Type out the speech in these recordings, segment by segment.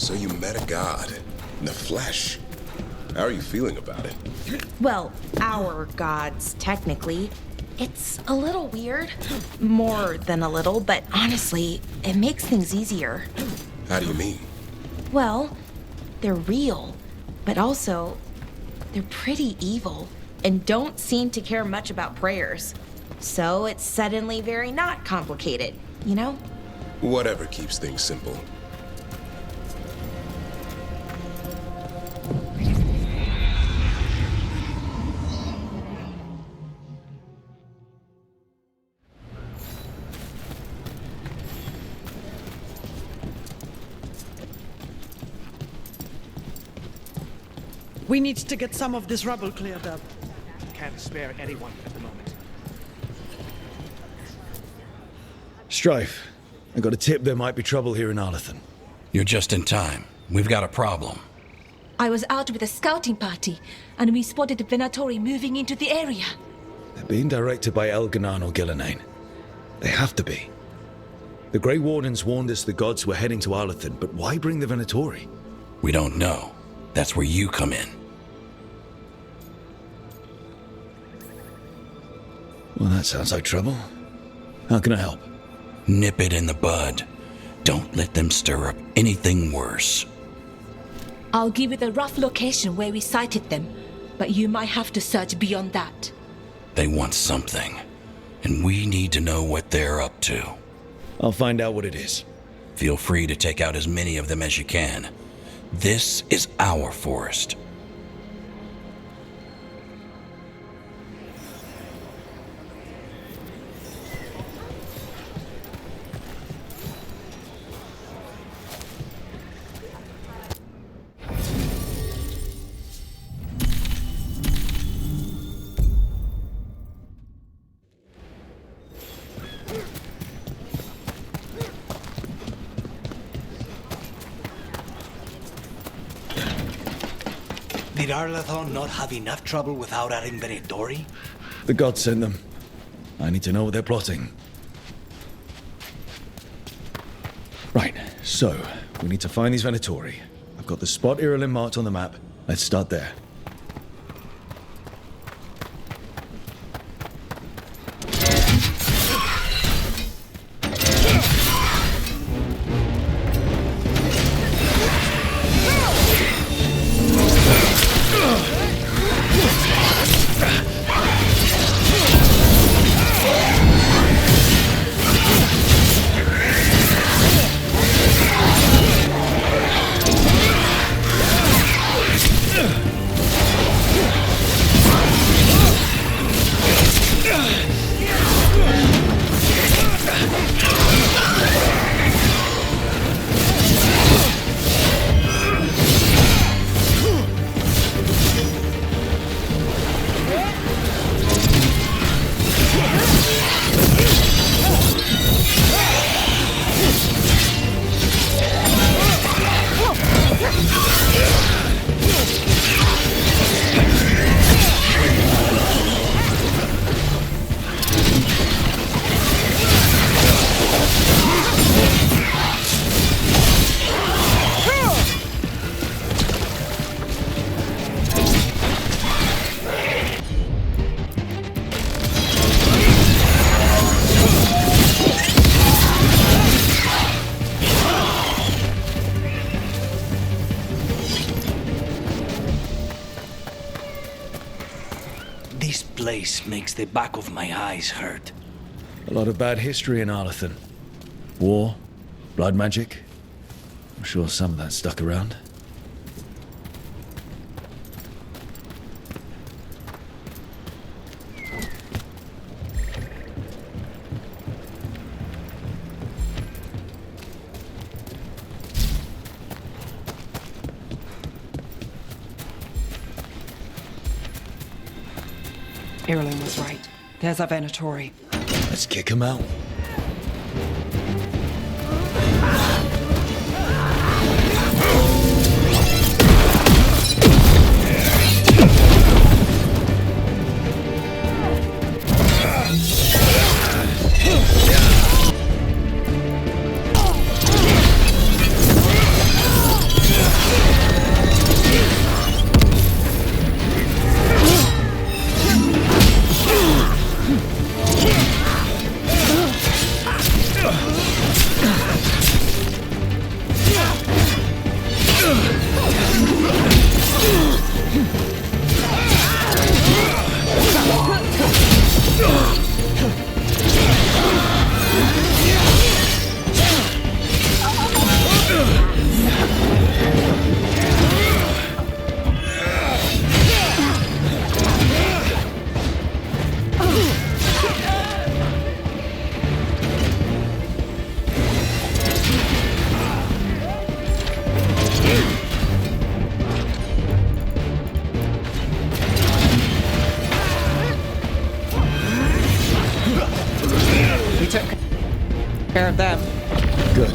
So you met a god in the flesh. How are you feeling about it? Well, our gods, technically. It's a little weird. More than a little, but honestly, it makes things easier. How do you mean? Well, they're real, but also, they're pretty evil and don't seem to care much about prayers. So it's suddenly very not complicated, you know? Whatever keeps things simple. We need to get some of this rubble cleared up. Can't spare anyone at the moment. Strife, I got a tip there might be trouble here in Arlathan. You're just in time. We've got a problem. I was out with a scouting party, and we spotted the Venatori moving into the area. They're being directed by Elganan or Gillenane. They have to be. The Grey Wardens warned us the gods were heading to Arlathan, but why bring the Venatori? We don't know. That's where you come in. Well, that sounds like trouble. How can I help? Nip it in the bud. Don't let them stir up anything worse. I'll give you the rough location where we sighted them, but you might have to search beyond that. They want something, and we need to know what they're up to. I'll find out what it is. Feel free to take out as many of them as you can. This is our forest. Did Arlathon not have enough trouble without adding Venatori? The gods sent them. I need to know what they're plotting. Right, so, we need to find these Venatori. I've got the spot Irulan marked on the map. Let's start there. This place makes the back of my eyes hurt. A lot of bad history in Arlathan. War, blood magic. I'm sure some of that stuck around. Irulan was right. There's a Venatori. Let's kick him out. took care of them. Good.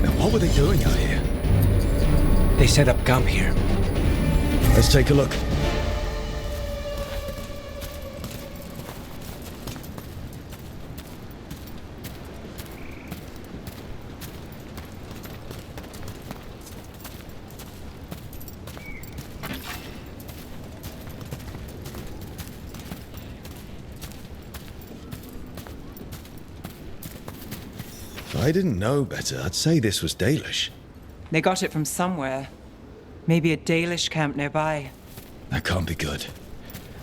Now, what were they doing out here? They set up camp here. Let's take a look. If I didn't know better, I'd say this was Dalish. They got it from somewhere. Maybe a Dalish camp nearby. That can't be good.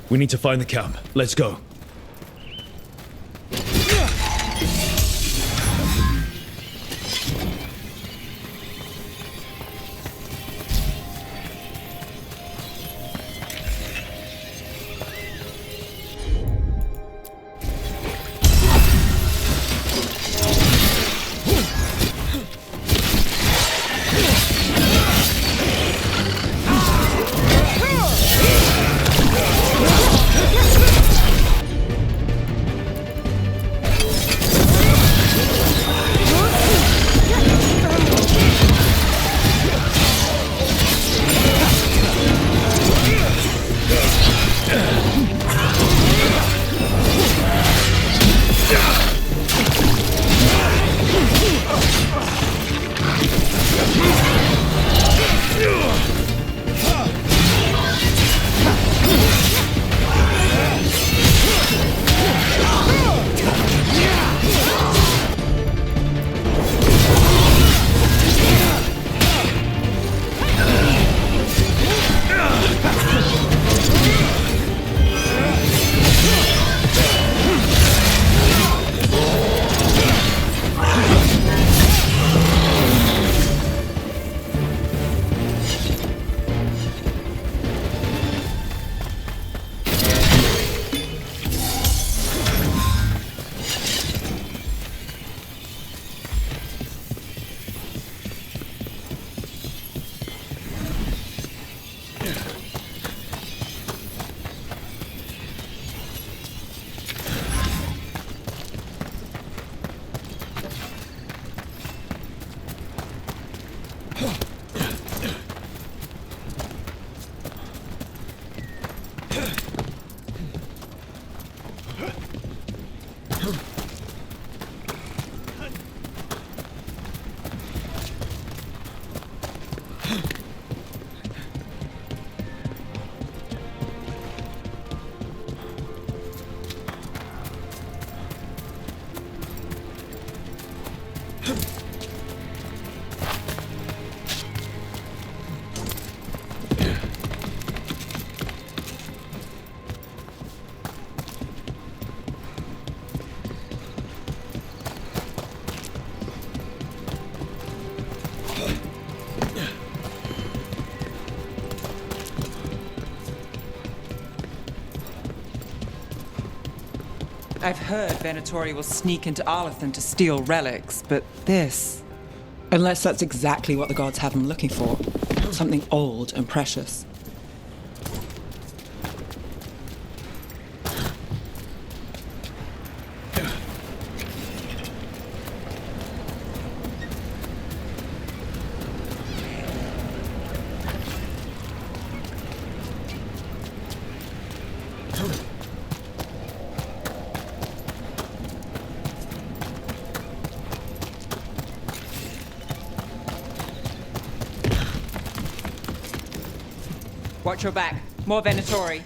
We need to find the camp. Let's go. I've heard Venatori will sneak into Arlathan to steal relics, but this... Unless that's exactly what the gods have him looking for. Something old and precious. Watch your back. More Venatori.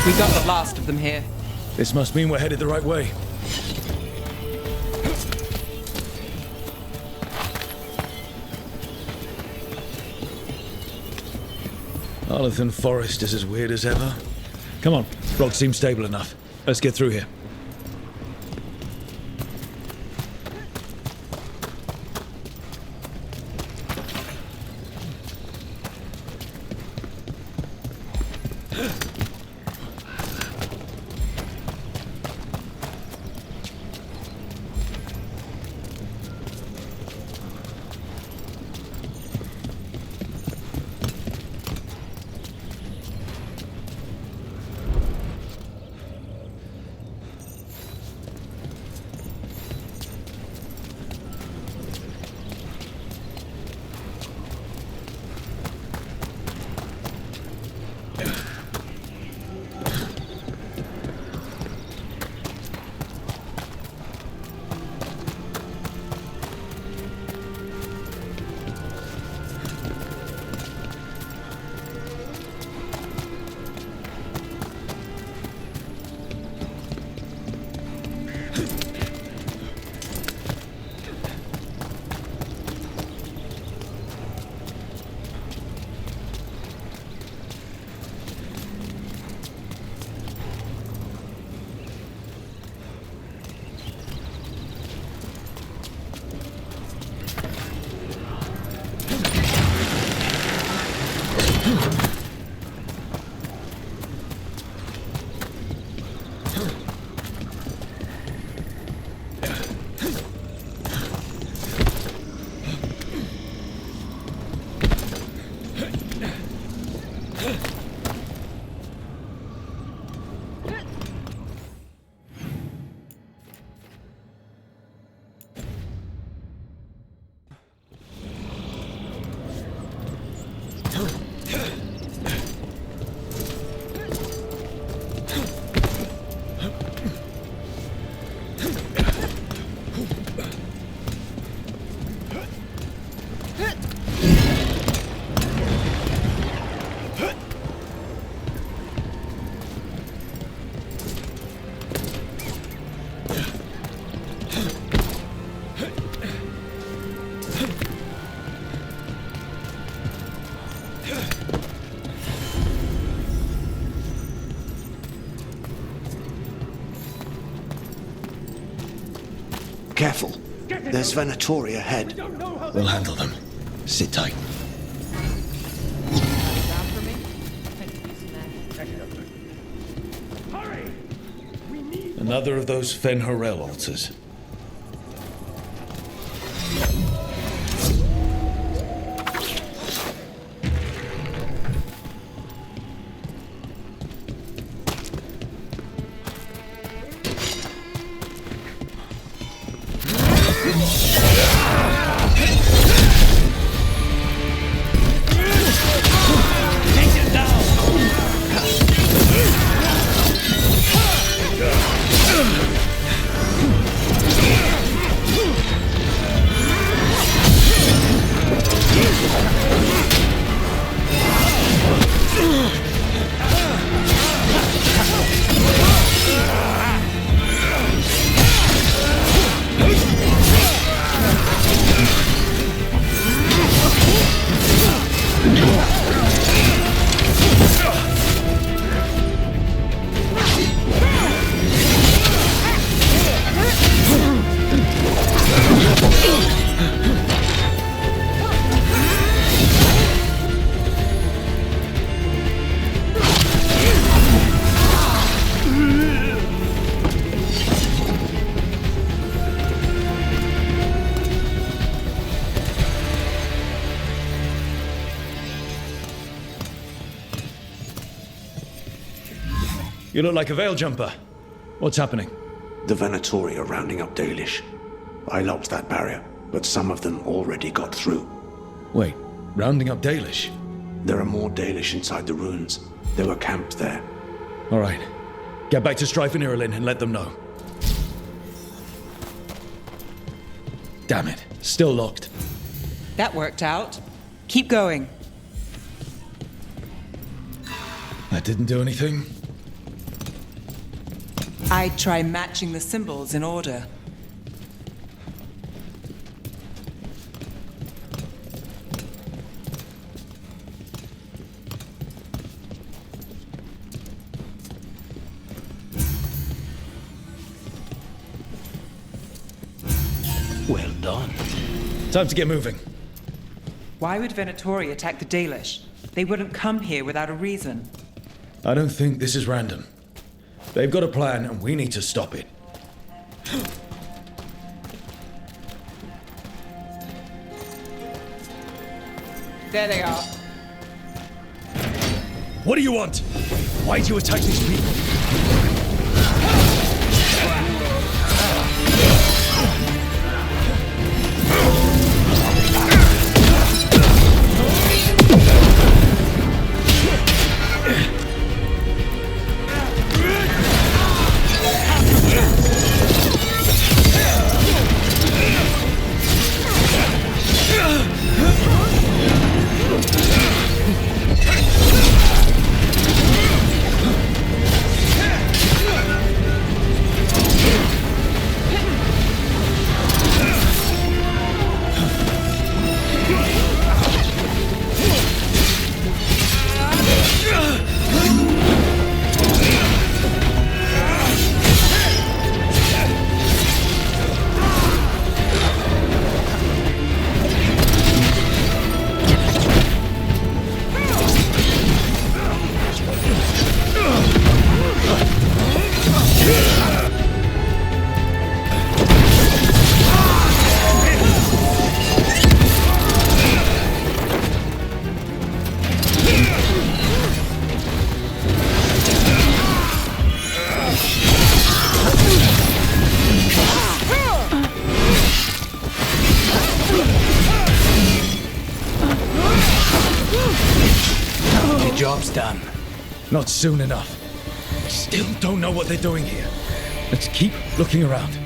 We got the last of them here. This must mean we're headed the right way. Arlington Forest is as weird as ever. Come on, rock seems stable enough. Let's get through here. Careful. There's Venatori ahead. We'll handle them. Sit tight. Another of those Fen'Harel altars. You look like a veil jumper. What's happening? The Venatori are rounding up Dalish. I locked that barrier, but some of them already got through. Wait, rounding up Dalish? There are more Dalish inside the ruins. They were camped there. All right. Get back to Strife and Irulan and let them know. Damn it. Still locked. That worked out. Keep going. That didn't do anything? I'd try matching the symbols in order. Well done. Time to get moving. Why would Venatori attack the Dalish? They wouldn't come here without a reason. I don't think this is random. They've got a plan, and we need to stop it. There they are. What do you want? Why do you attack these people? Job's done. Not soon enough. I still don't know what they're doing here. Let's keep looking around.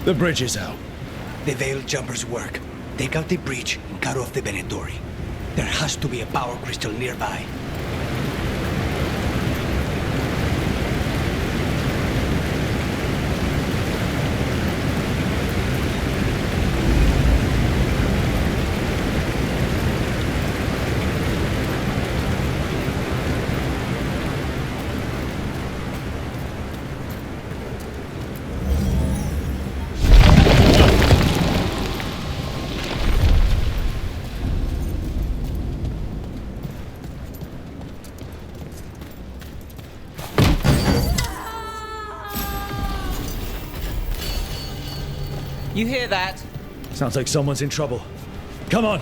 The bridge is out. The Veil Jumpers work. Take out the breach and cut off the Venatori. There has to be a power crystal nearby. You hear that? Sounds like someone's in trouble. Come on!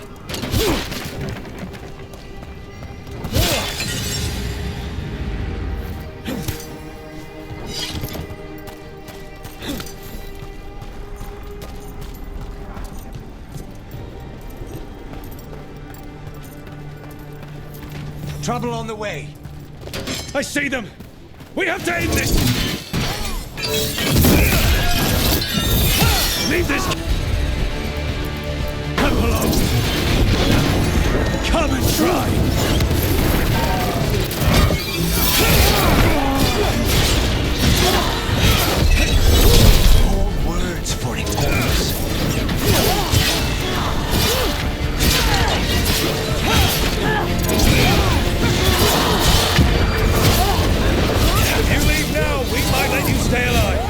Trouble on the way. I see them! We have to end this! Leave this! Come along! Come and try! More words for it, Holmes. If you leave now, we might let you stay alive!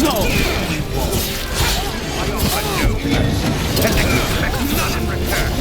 No, we won't. And they expect none in return.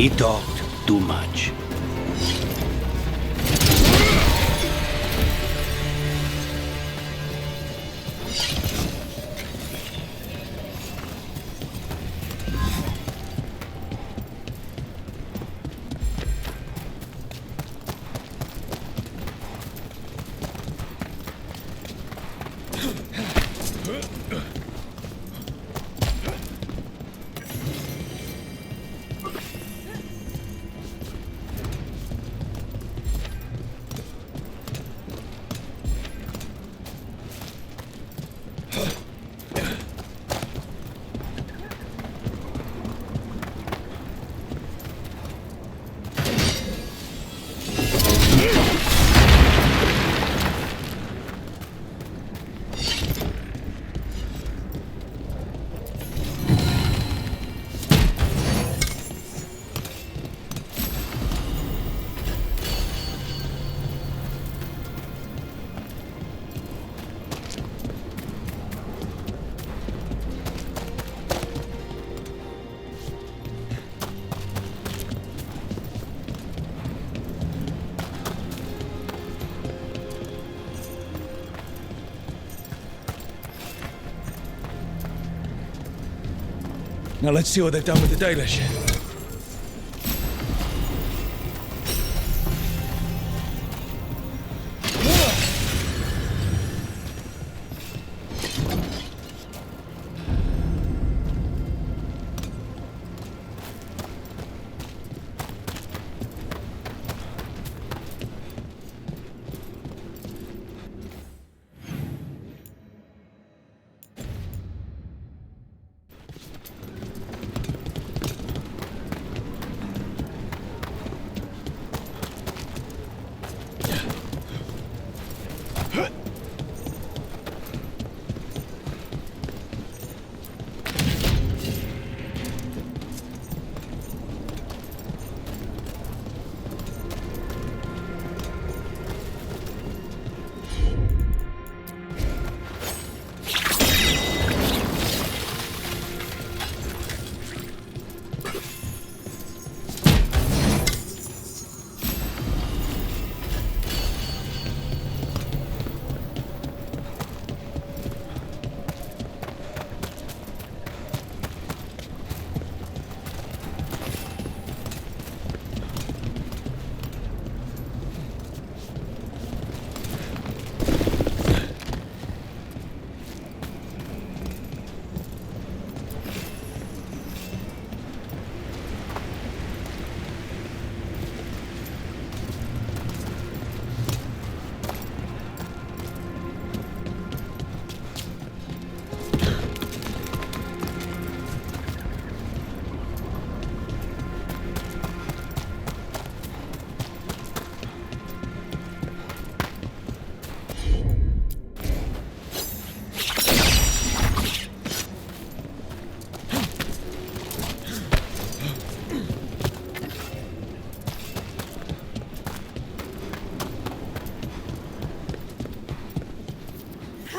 He talked too much. Now let's see what they've done with the Dalish.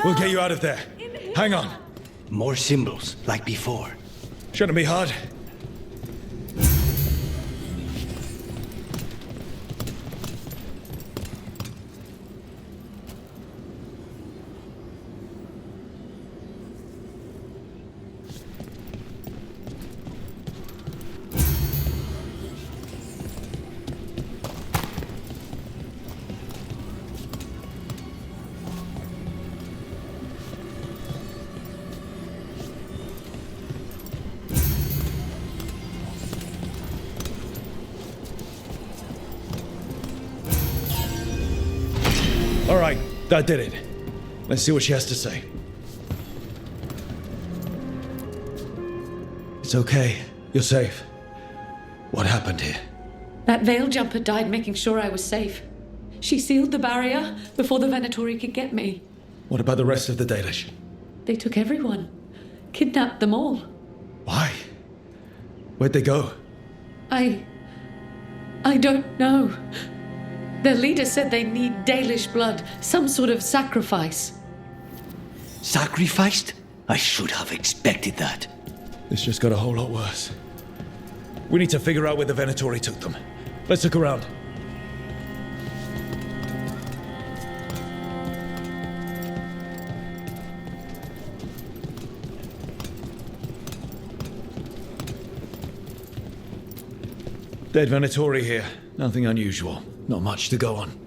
We'll get you out of there. Hang on. More symbols, like before. Shouldn't be hard. All right, that did it. Let's see what she has to say. It's okay. You're safe. What happened here? That veil jumper died making sure I was safe. She sealed the barrier before the Venatori could get me. What about the rest of the Dalish? They took everyone. Kidnapped them all. Why? Where'd they go? I don't know. Their leader said they need Dalish blood, some sort of sacrifice. Sacrificed? I should have expected that. This just got a whole lot worse. We need to figure out where the Venatori took them. Let's look around. Dead Venatori here. Nothing unusual. Not much to go on.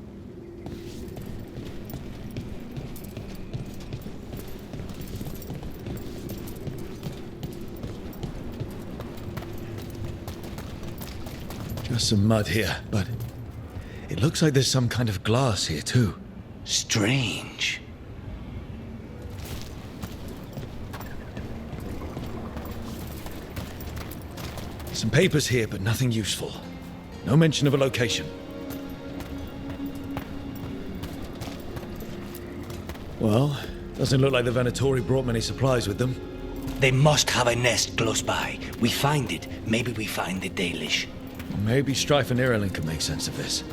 Just some mud here, but it looks like there's some kind of glass here too. Strange. Some papers here, but nothing useful. No mention of a location. Well, doesn't look like the Venatori brought many supplies with them. They must have a nest close by. We find it. Maybe we find the Dalish. Maybe Strife and Irulan can make sense of this.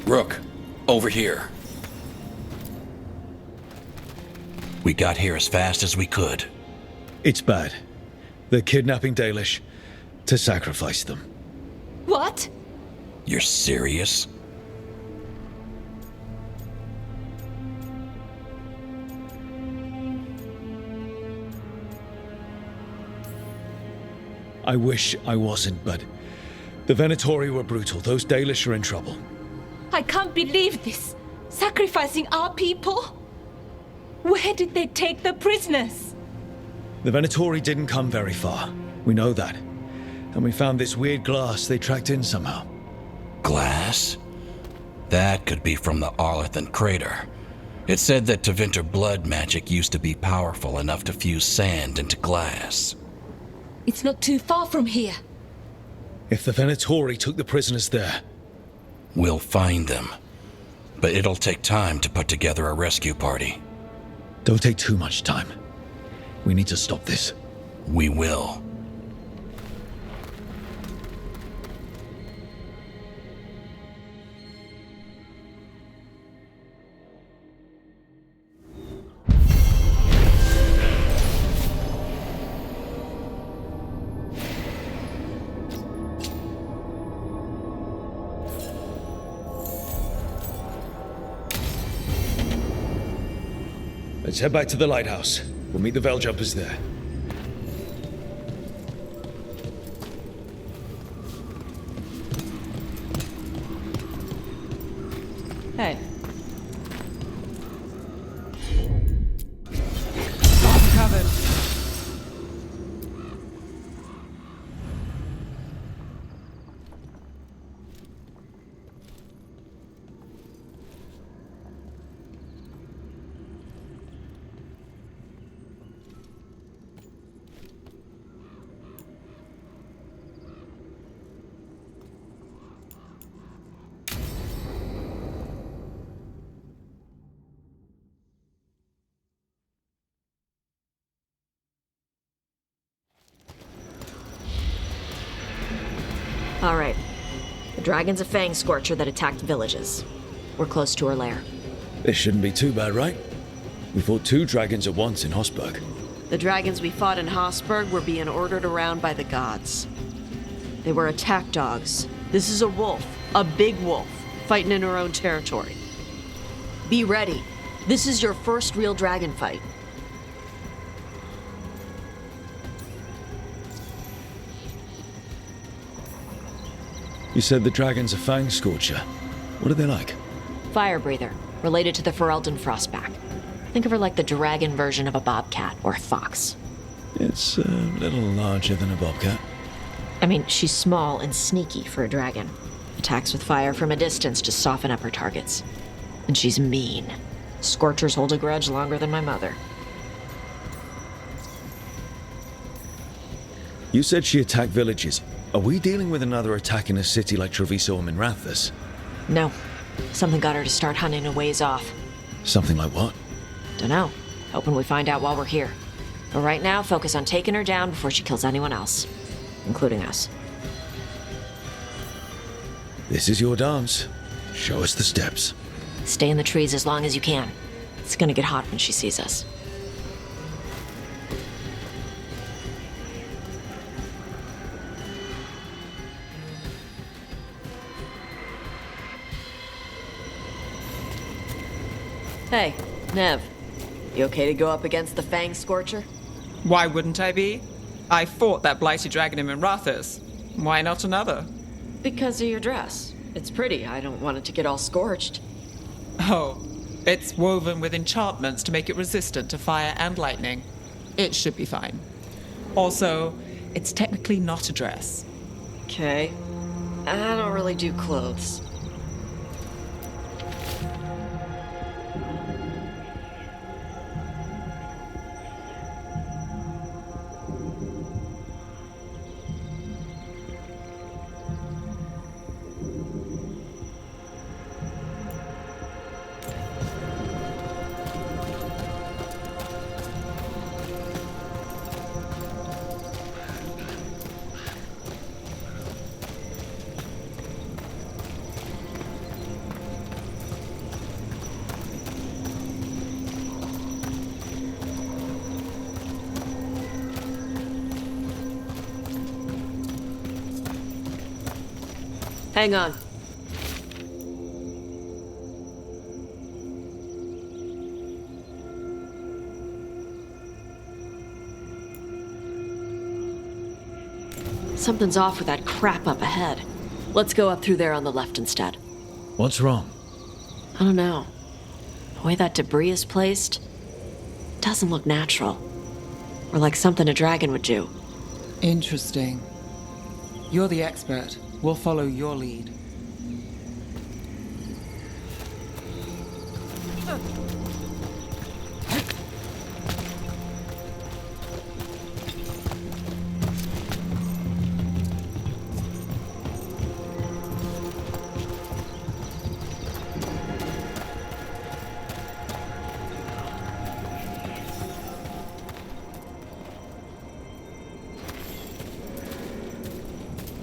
Rook, over here. We got here as fast as we could. It's bad. They're kidnapping Dalish to sacrifice them. What? You're serious? I wish I wasn't, but the Venatori were brutal. Those Dalish are in trouble. I can't believe this. Sacrificing our people? Where did they take the prisoners? The Venatori didn't come very far. We know that. And we found this weird glass they tracked in somehow. Glass? That could be from the Arlathan crater. It said that Tevinter blood magic used to be powerful enough to fuse sand into glass. It's not too far from here. If the Venatori took the prisoners there... We'll find them. But it'll take time to put together a rescue party. Don't take too much time. We need to stop this. We will. Let's head back to the lighthouse. We'll meet the Veil Jumpers there. Hey. I'm covered. All right. The dragon's a fang scorcher that attacked villages. We're close to her lair. This shouldn't be too bad, right? We fought 2 dragons at once in Hosberg. The dragons we fought in Hosberg were being ordered around by the gods. They were attack dogs. This is a wolf, a big wolf, fighting in her own territory. Be ready. This is your first real dragon fight. You said the dragon's a fang scorcher. What are they like? Fire breather, related to the Ferelden Frostback. Think of her like the dragon version of a bobcat or a fox. It's a little larger than a bobcat. I mean, she's small and sneaky for a dragon. Attacks with fire from a distance to soften up her targets. And she's mean. Scorchers hold a grudge longer than my mother. You said she attacked villages. Are we dealing with another attack in a city like Treviso or Minrathous? No. Something got her to start hunting a ways off. Something like what? Dunno. Hoping we find out while we're here. But right now, focus on taking her down before she kills anyone else. Including us. This is your dance. Show us the steps. Stay in the trees as long as you can. It's gonna get hot when she sees us. Hey, Nev. You okay to go up against the Fang Scorcher? Why wouldn't I be? I fought that blighty dragon in Minrathous. Why not another? Because of your dress. It's pretty. I don't want it to get all scorched. Oh, it's woven with enchantments to make it resistant to fire and lightning. It should be fine. Also, it's technically not a dress. Okay. I don't really do clothes. Hang on. Something's off with that crap up ahead. Let's go up through there on the left instead. What's wrong? I don't know. The way that debris is placed doesn't look natural. Or like something a dragon would do. Interesting. You're the expert. We'll follow your lead.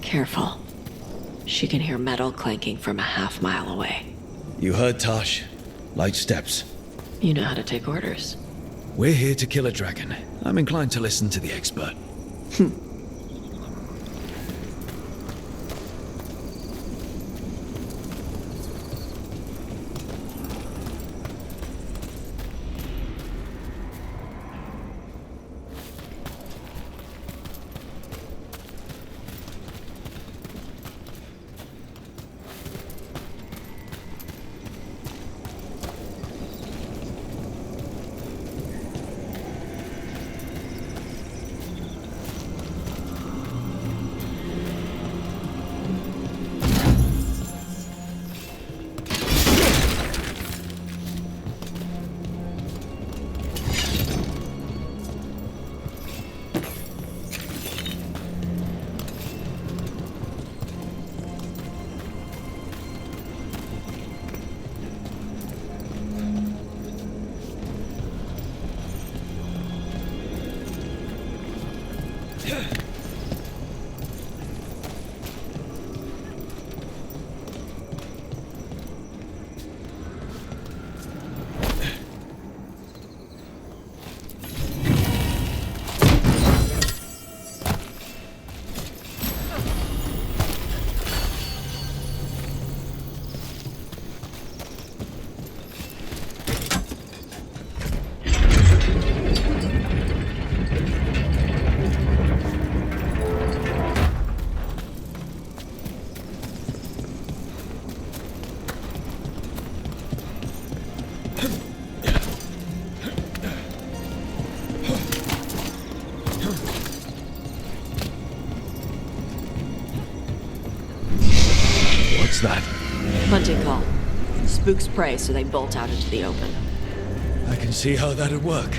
Careful. She can hear metal clanking from a half-mile away. You heard Tosh. Light steps. You know how to take orders. We're here to kill a dragon. I'm inclined to listen to the expert. What's that? Hunting call. Spooks prey, so they bolt out into the open. I can see how that'd work.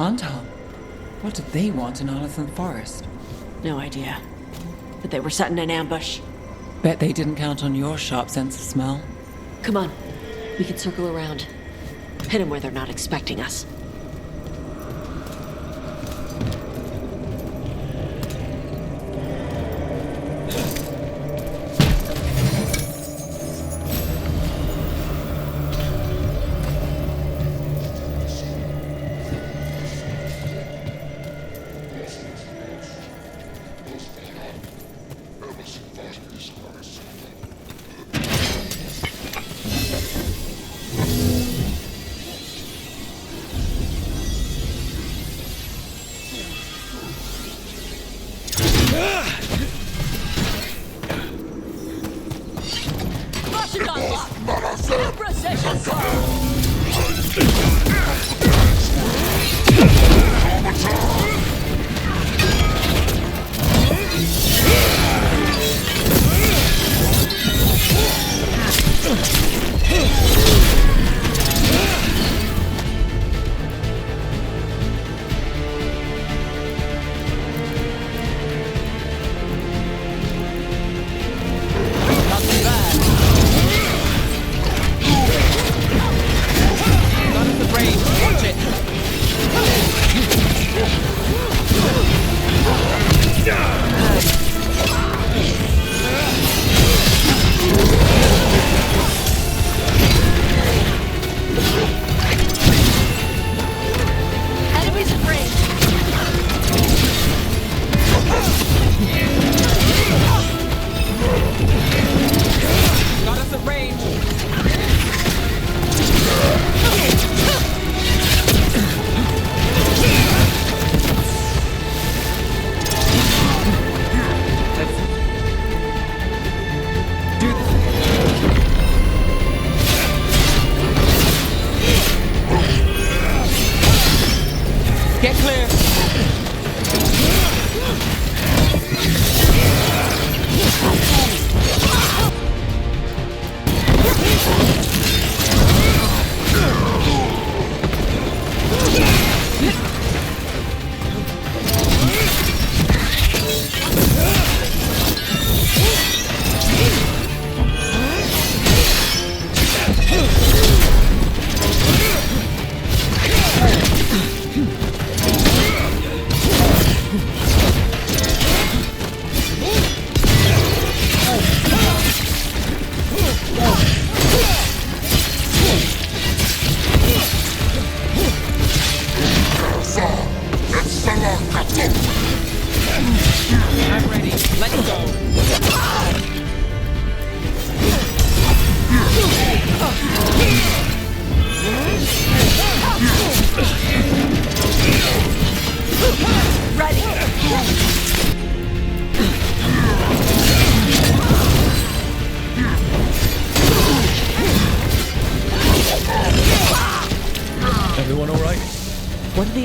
Anton, what did they want in Arlington Forest? No idea. But they were setting an ambush. Bet they didn't count on your sharp sense of smell. Come on. We can circle around. Hit them where they're not expecting us.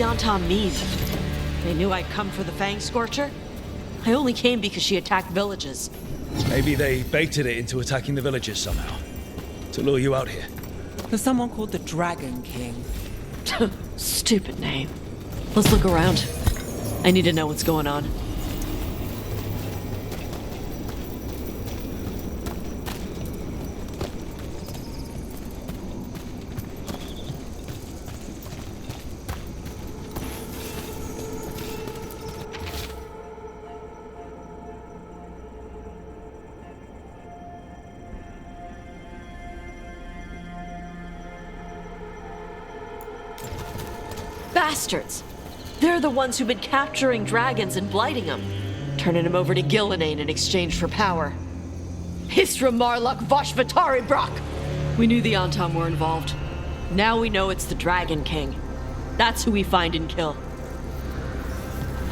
Anton mean? They knew I'd come for the Fang Scorcher? I only came because she attacked villages. Maybe they baited it into attacking the villages somehow. To lure you out here. There's someone called the Dragon King. Stupid name. Let's look around. I need to know what's going on. Bastards! They're the ones who've been capturing dragons and blighting them, turning them over to Gillenane in exchange for power. Histra Marluk Voshvatari Brock! We knew the Anton were involved. Now we know it's the Dragon King. That's who we find and kill.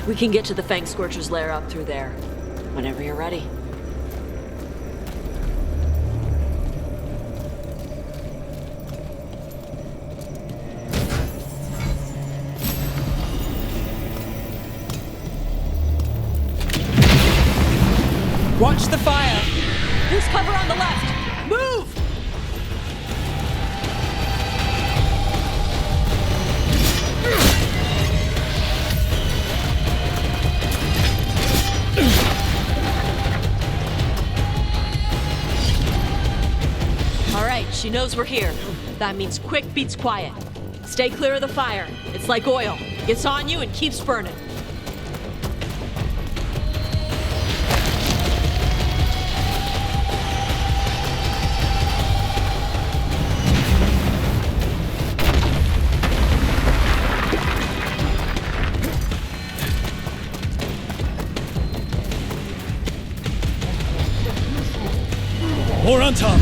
We can get to the Fang Scorcher's lair up through there, whenever you're ready. Watch the fire! There's cover on the left! Move! She knows we're here. That means quick beats quiet. Stay clear of the fire. It's like oil. Gets on you and keeps burning. More on top!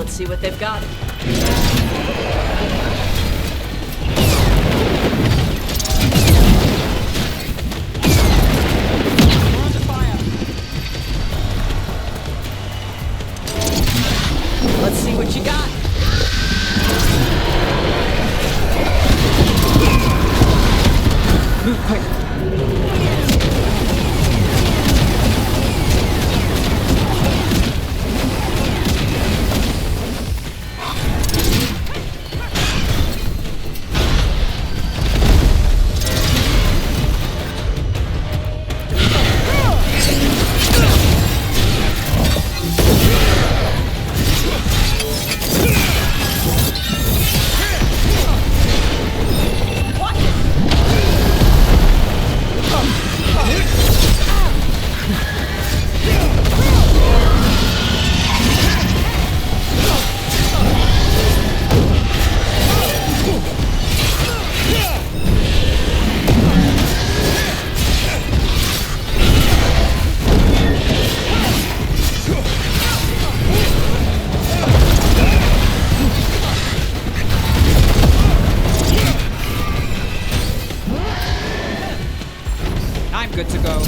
See what they've got. Let's see what you got. Move quick. I'm good to go.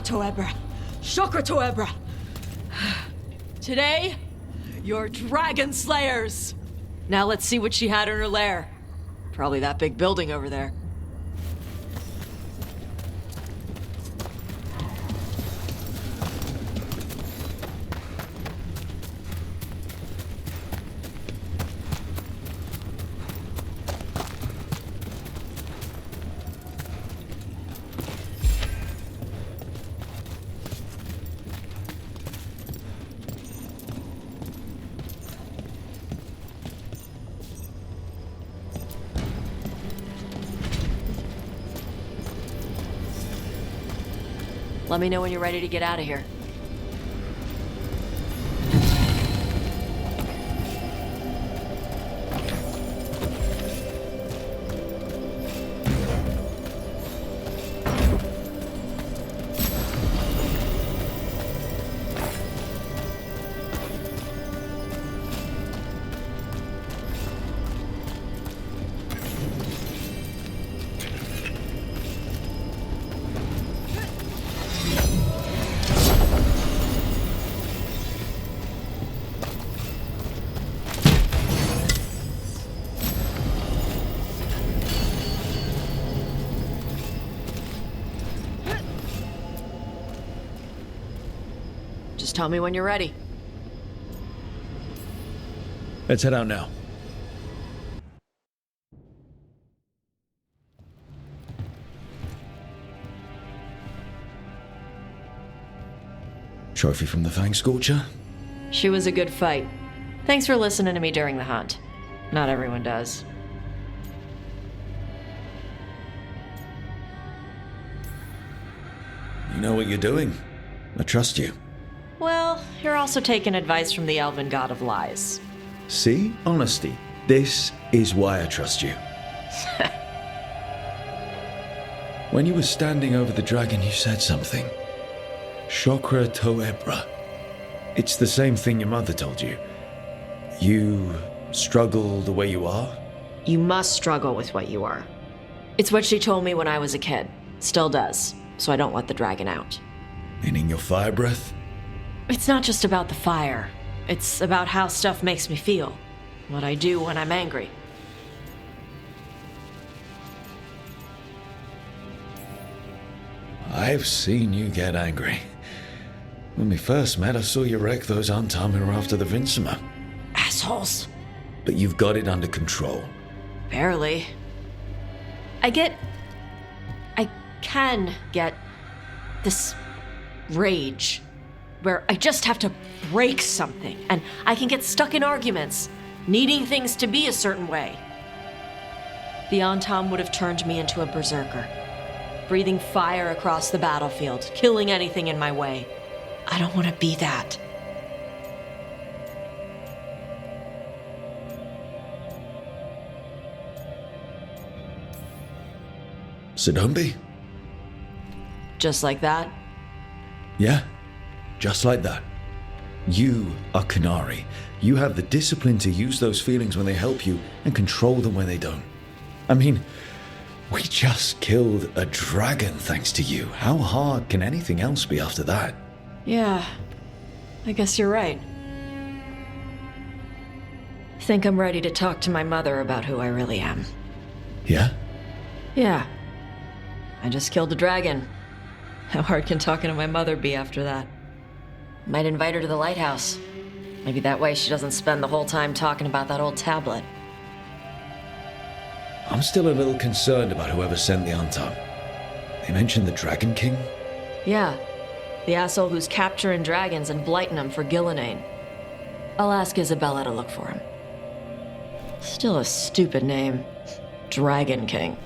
Toebra. Shokra Toebra. Today, you're dragon slayers. Now let's see what she had in her lair. Probably that big building over there. Let me know when you're ready to get out of here. Just tell me when you're ready. Let's head out now. Trophy from the Fang Scorcher? She was a good fight. Thanks for listening to me during the hunt. Not everyone does. You know what you're doing. I trust you. Well, you're also taking advice from the elven god of lies. See? Honesty. This is why I trust you. When you were standing over the dragon, you said something. Shokra Toebra. It's the same thing your mother told you. You struggle the way you are? You must struggle with what you are. It's what she told me when I was a kid. Still does. So I don't let the dragon out. Meaning your fire breath? It's not just about the fire. It's about how stuff makes me feel. What I do when I'm angry. I've seen you get angry. When we first met, I saw you wreck those Antamir after the Vincima. Assholes. But you've got it under control. Barely. I can get this rage where I just have to break something and I can get stuck in arguments, needing things to be a certain way. The Antam would have turned me into a berserker, breathing fire across the battlefield, killing anything in my way. I don't want to be that. So don't be. Just like that? Yeah, just like that. You are Canary. You have the discipline to use those feelings when they help you and control them when they don't. I mean, we just killed a dragon thanks to you. How hard can anything else be after that? Yeah, I guess you're right. Think I'm ready to talk to my mother about who I really am. Yeah? Yeah. I just killed a dragon. How hard can talking to my mother be after that? Might invite her to the lighthouse. Maybe that way she doesn't spend the whole time talking about that old tablet. I'm still a little concerned about whoever sent the Antam. They mentioned the Dragon King? Yeah, the asshole who's capturing dragons and blighting them for Gillinane. I'll ask Isabella to look for him. Still a stupid name. Dragon King.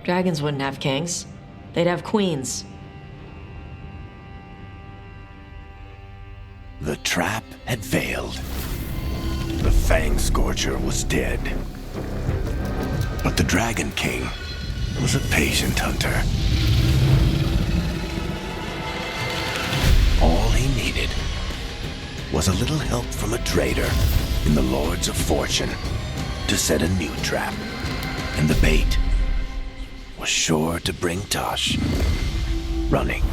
Dragons wouldn't have kings. They'd have queens. The trap had failed. The Fang Scorcher was dead. But the Dragon King was a patient hunter. All he needed was a little help from a trader in the Lords of Fortune to set a new trap. And the bait was sure to bring Tosh running.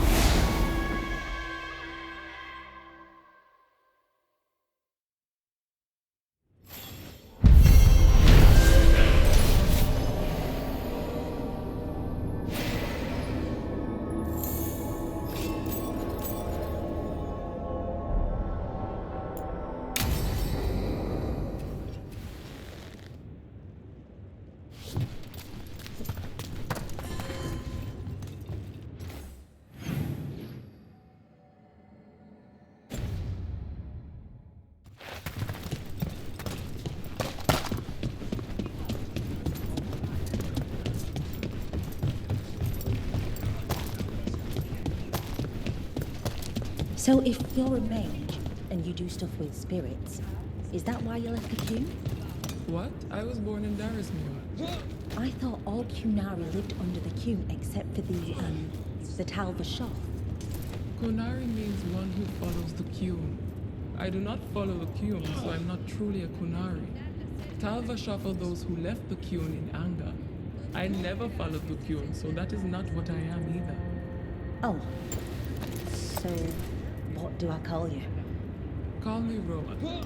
So if you're a mage and you do stuff with spirits, is that why you left the queue? What? I was born in Darismere. I thought all Qunari lived under the queue except for the Talva Shof. Kunari means one who follows the Qun. I do not follow the Qun, so I'm not truly a Kunari. Talva Shof are those who left the Qun in anger. I never followed the Qun, so that is not what I am either. Oh. So, what do I call you? Call me Roman.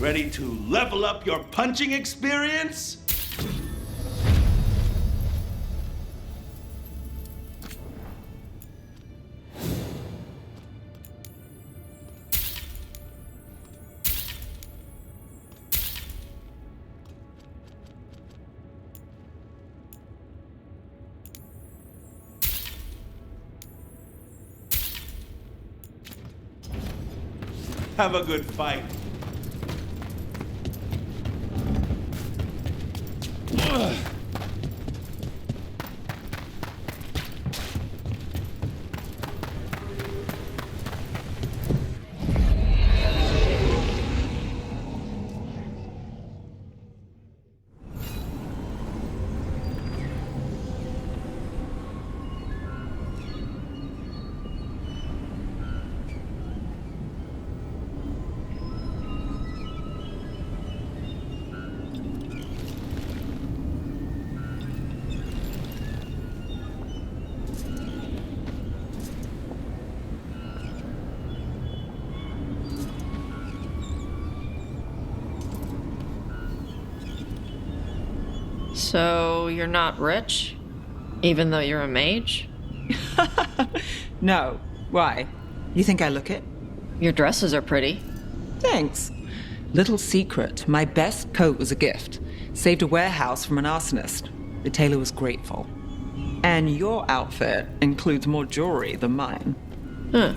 Ready to level up your punching experience? Have a good fight. So, you're not rich? Even though you're a mage? No. Why? You think I look it? Your dresses are pretty. Thanks. Little secret, my best coat was a gift. Saved a warehouse from an arsonist. The tailor was grateful. And your outfit includes more jewelry than mine. Huh.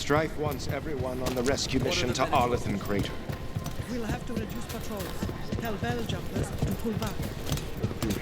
Strife wants everyone on the rescue mission to Arlethan Crater. We'll have to reduce patrols. Tell bell jumpers to pull back. Do it.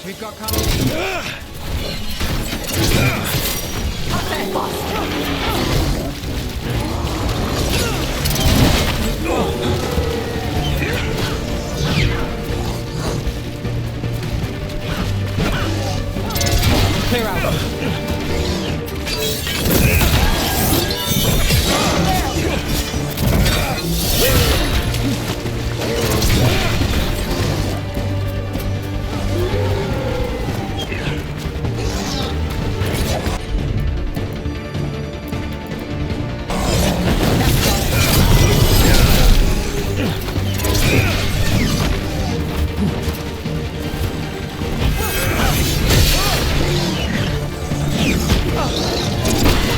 We've got company. Okay, boss. Clear out.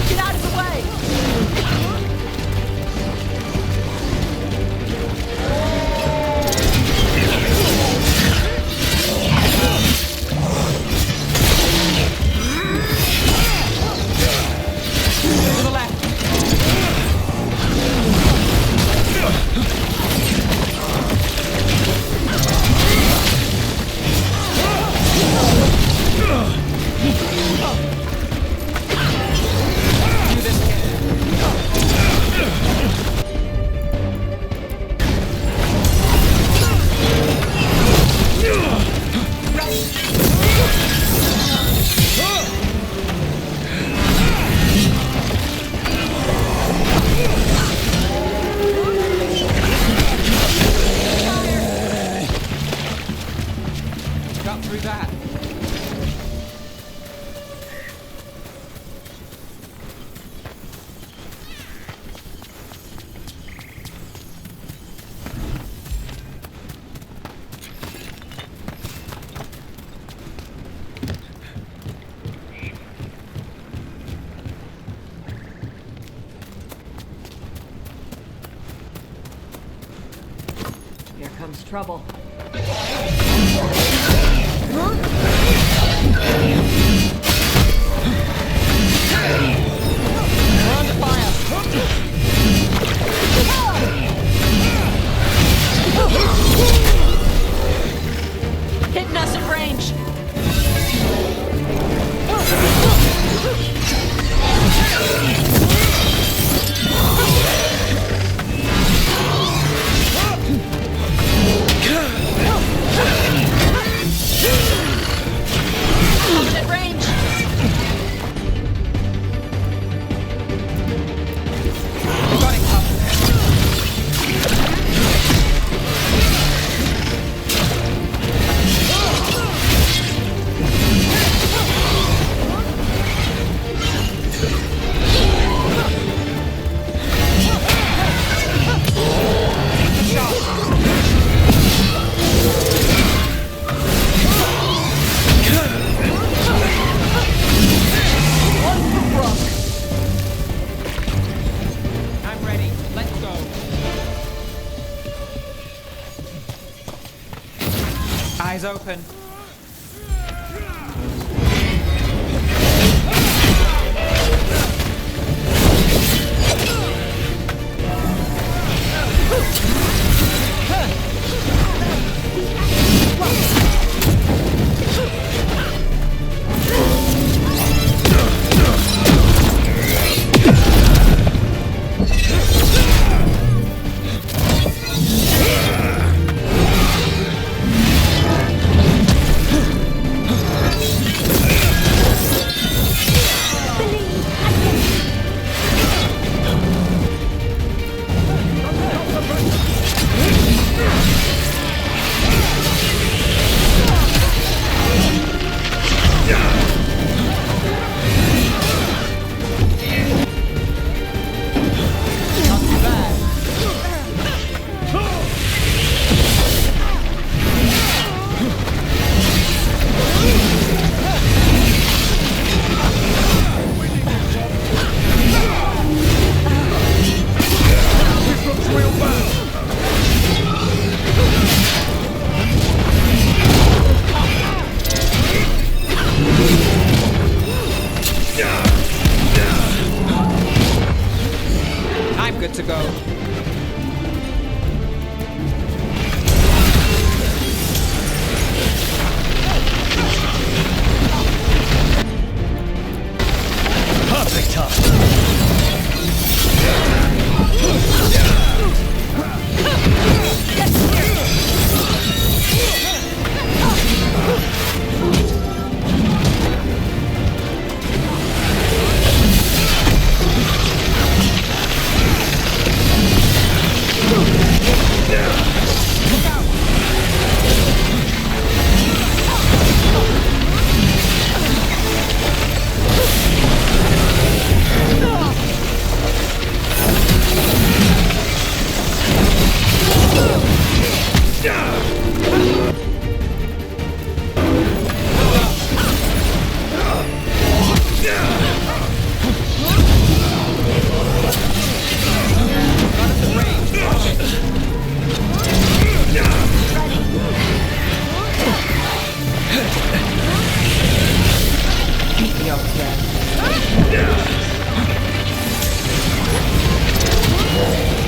Get out of the way! To the left. Do this again. Got through that. Here comes trouble. We're under fire. Hitting us at range. Coming at range. Got it covered. I'm ready. Let's go. Eyes open. good to go. Perfect time.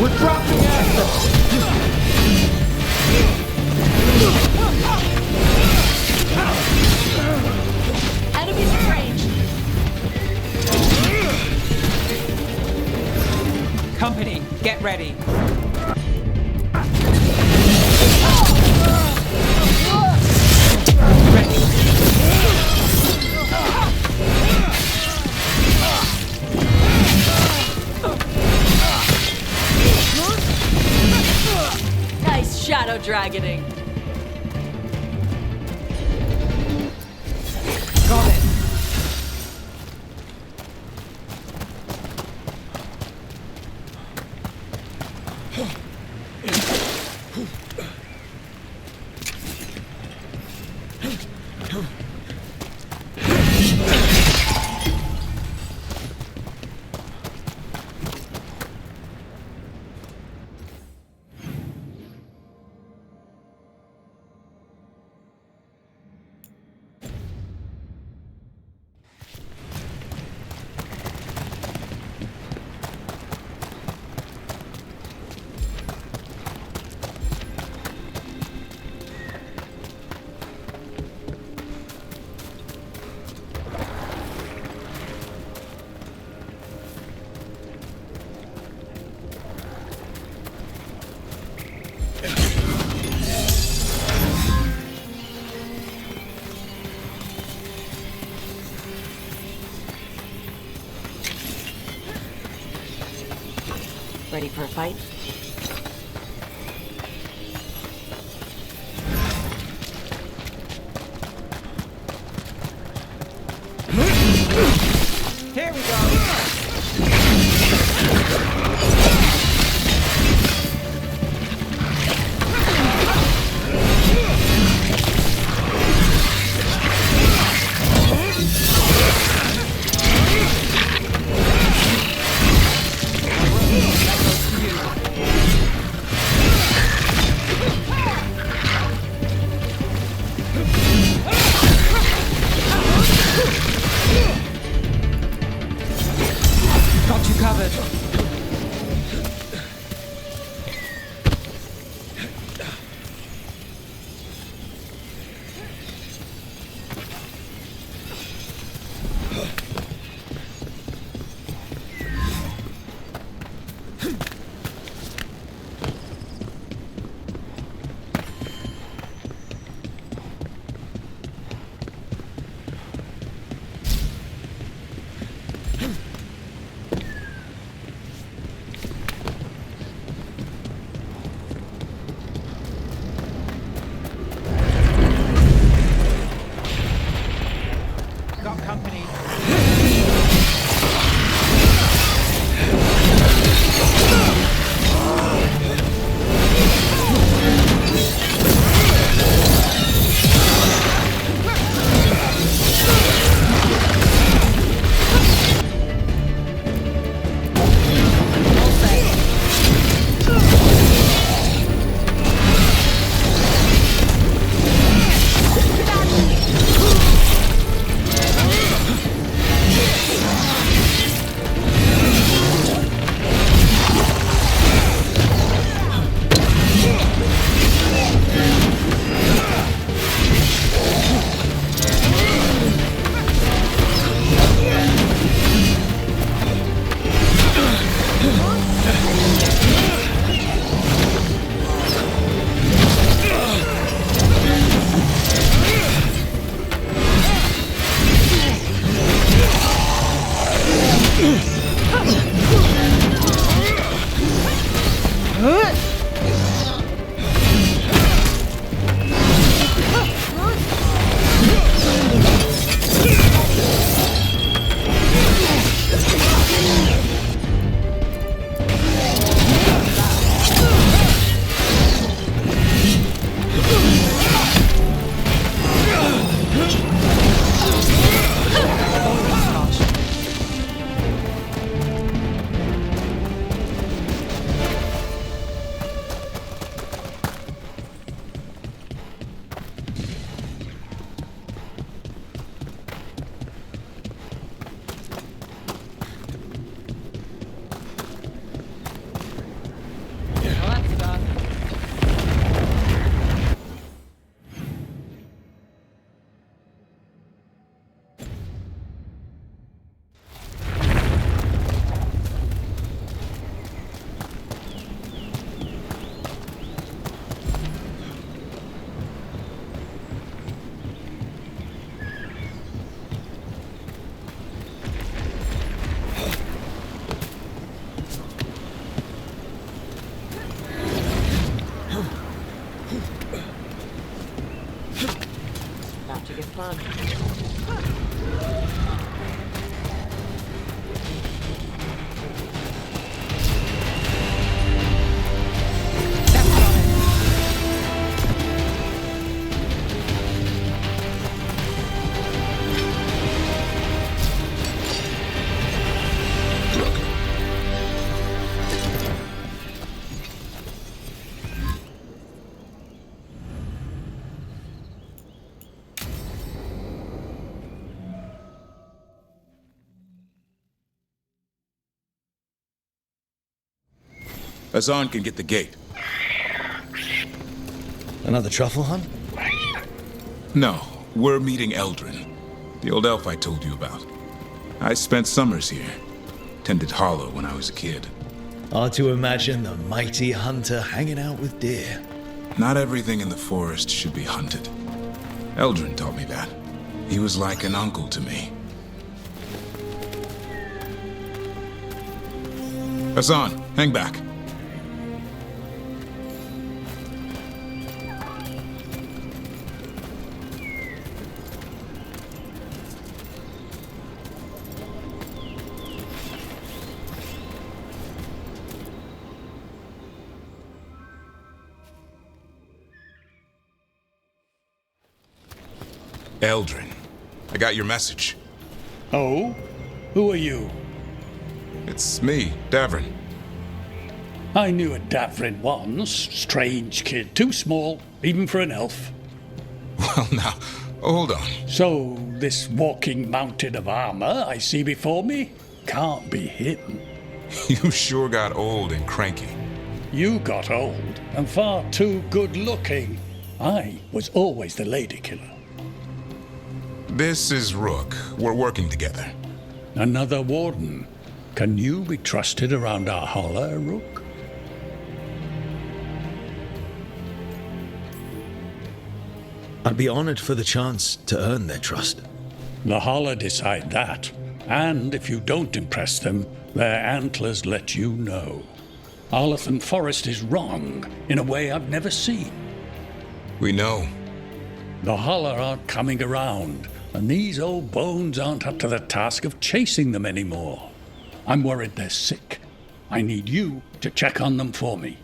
We're dropping acid! Enemies in range. Company, get ready. Nice shadow dragoning. Got it. Ready for a fight? Here we go. Got you covered. fun. Azan can get the gate. Another truffle hunt? No, we're meeting Eldrin, the old elf I told you about. I spent summers here. Tended Hollow when I was a kid. Hard to imagine the mighty hunter hanging out with deer. Not everything in the forest should be hunted. Eldrin taught me that. He was like an uncle to me. Azan, hang back. Eldrin, I got your message. Oh? Who are you? It's me, Davrin. I knew a Davrin once. Strange kid. Too small, even for an elf. Well, now, hold on. So, this walking mountain of armor I see before me can't be him. You sure got old and cranky. You got old and far too good looking. I was always the lady killer. This is Rook. We're working together. Another warden. Can you be trusted around our holler, Rook? I'd be honored for the chance to earn their trust. The holler decide that. And if you don't impress them, their antlers let you know. Arlathan Forest is wrong in a way I've never seen. We know. The holler aren't coming around, and these old bones aren't up to the task of chasing them anymore. I'm worried they're sick. I need you to check on them for me.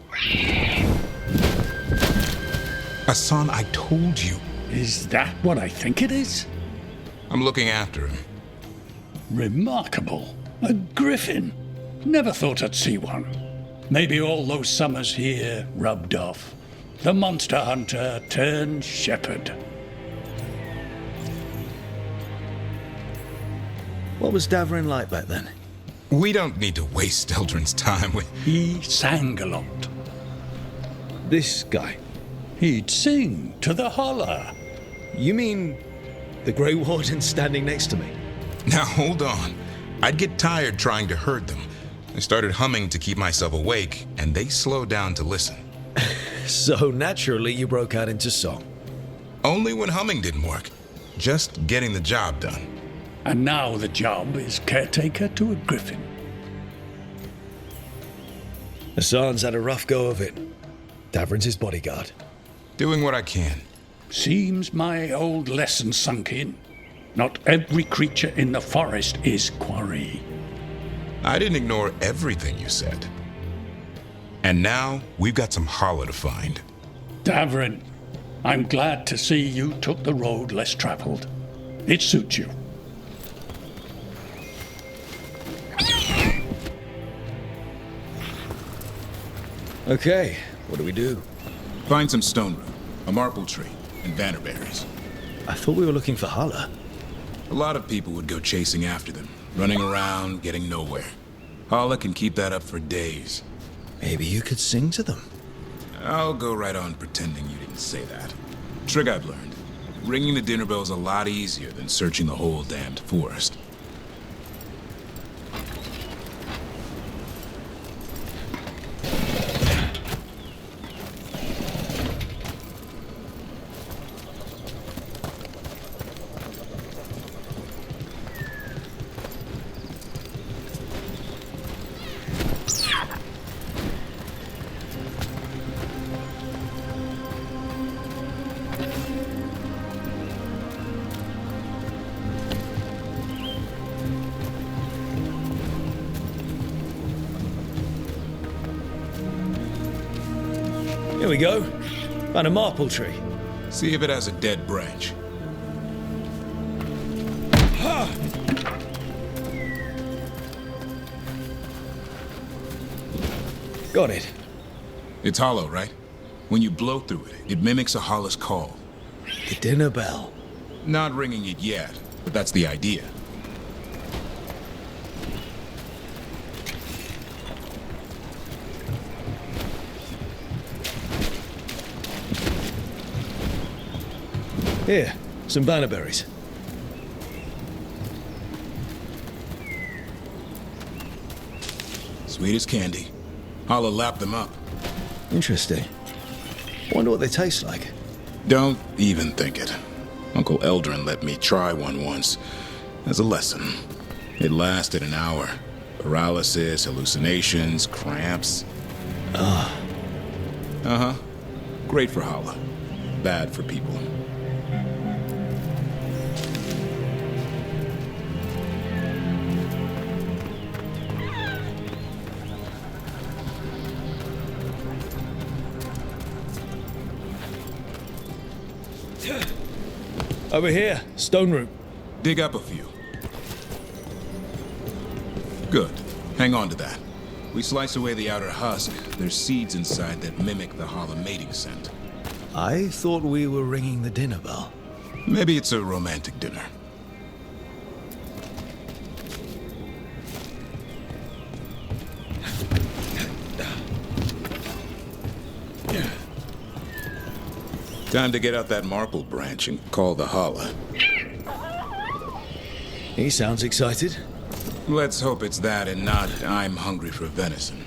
Hassan, I told you. Is that what I think it is? I'm looking after him. Remarkable. A griffin. Never thought I'd see one. Maybe all those summers here rubbed off. The monster hunter turned shepherd. What was Davrin like back then? We don't need to waste Eldrin's time with... He sang a lot. This guy? He'd sing to the holler. You mean the Grey Warden standing next to me? Now hold on. I'd get tired trying to herd them. I started humming to keep myself awake, and they slowed down to listen. So naturally you broke out into song. Only when humming didn't work. Just getting the job done. And now the job is caretaker to a griffin. Hassan's had a rough go of it. Davrin's his bodyguard. Doing what I can. Seems my old lesson sunk in. Not every creature in the forest is quarry. I didn't ignore everything you said. And now, we've got some holler to find. Davrin, I'm glad to see you took the road less traveled. It suits you. Okay, what do we do? Find some stone root, a marble tree, and bannerberries. I thought we were looking for holler. A lot of people would go chasing after them, running around, getting nowhere. Holler can keep that up for days. Maybe you could sing to them. I'll go right on pretending you didn't say that. Trick I've learned. Ringing the dinner bell's a lot easier than searching the whole damned forest. Here we go. Found a maple tree. See if it has a dead branch. Got it. It's hollow, right? When you blow through it, it mimics a hollow's call. The dinner bell. Not ringing it yet, but that's the idea. Here, some bannerberries. Sweet as candy. Holla lapped them up. Interesting. Wonder what they taste like. Don't even think it. Uncle Eldrin let me try one once as a lesson. It lasted an hour. Paralysis, hallucinations, cramps. Uh-huh. Great for Holla. Bad for people. Over here, stone root. Dig up a few. Good. Hang on to that. We slice away the outer husk. There's seeds inside that mimic the Holla mating scent. I thought we were ringing the dinner bell. Maybe it's a romantic dinner. Time to get out that marple branch and call the Holla. He sounds excited. Let's hope it's that and not I'm hungry for venison.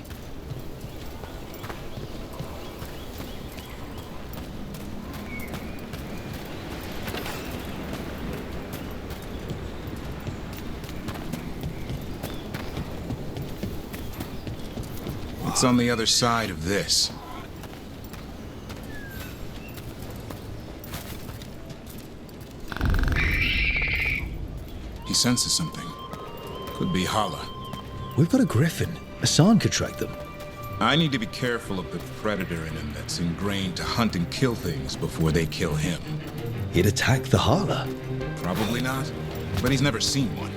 It's on the other side of this. He senses something. Could be Holla. We've got a griffin. Hassan could track them. I need to be careful of the predator in him that's ingrained to hunt and kill things before they kill him. He'd attack the Holla. Probably not, but he's never seen one.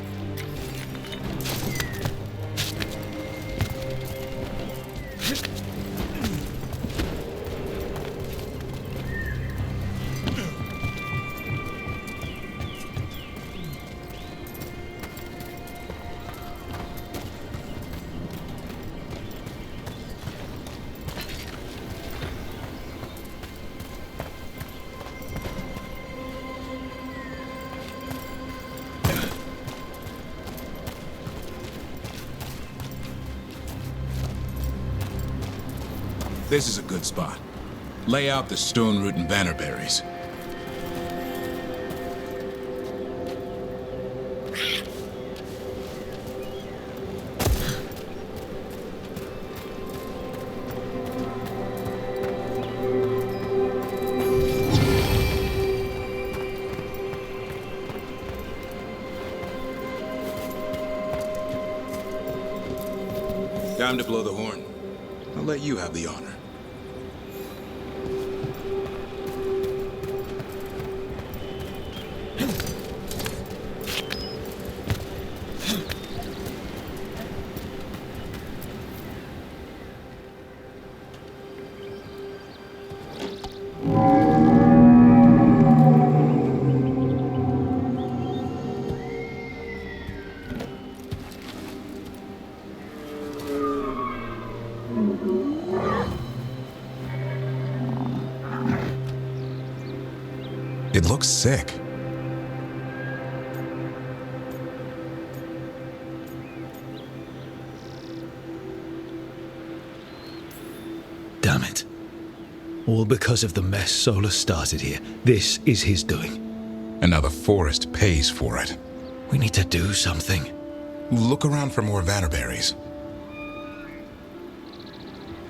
This is a good spot. Lay out the stone root and bannerberries. Time to blow the horn. I'll let you have the honor. It looks sick. Damn it. All because of the mess Solar started here. This is his doing. And now the forest pays for it. We need to do something. Look around for more vannerberries.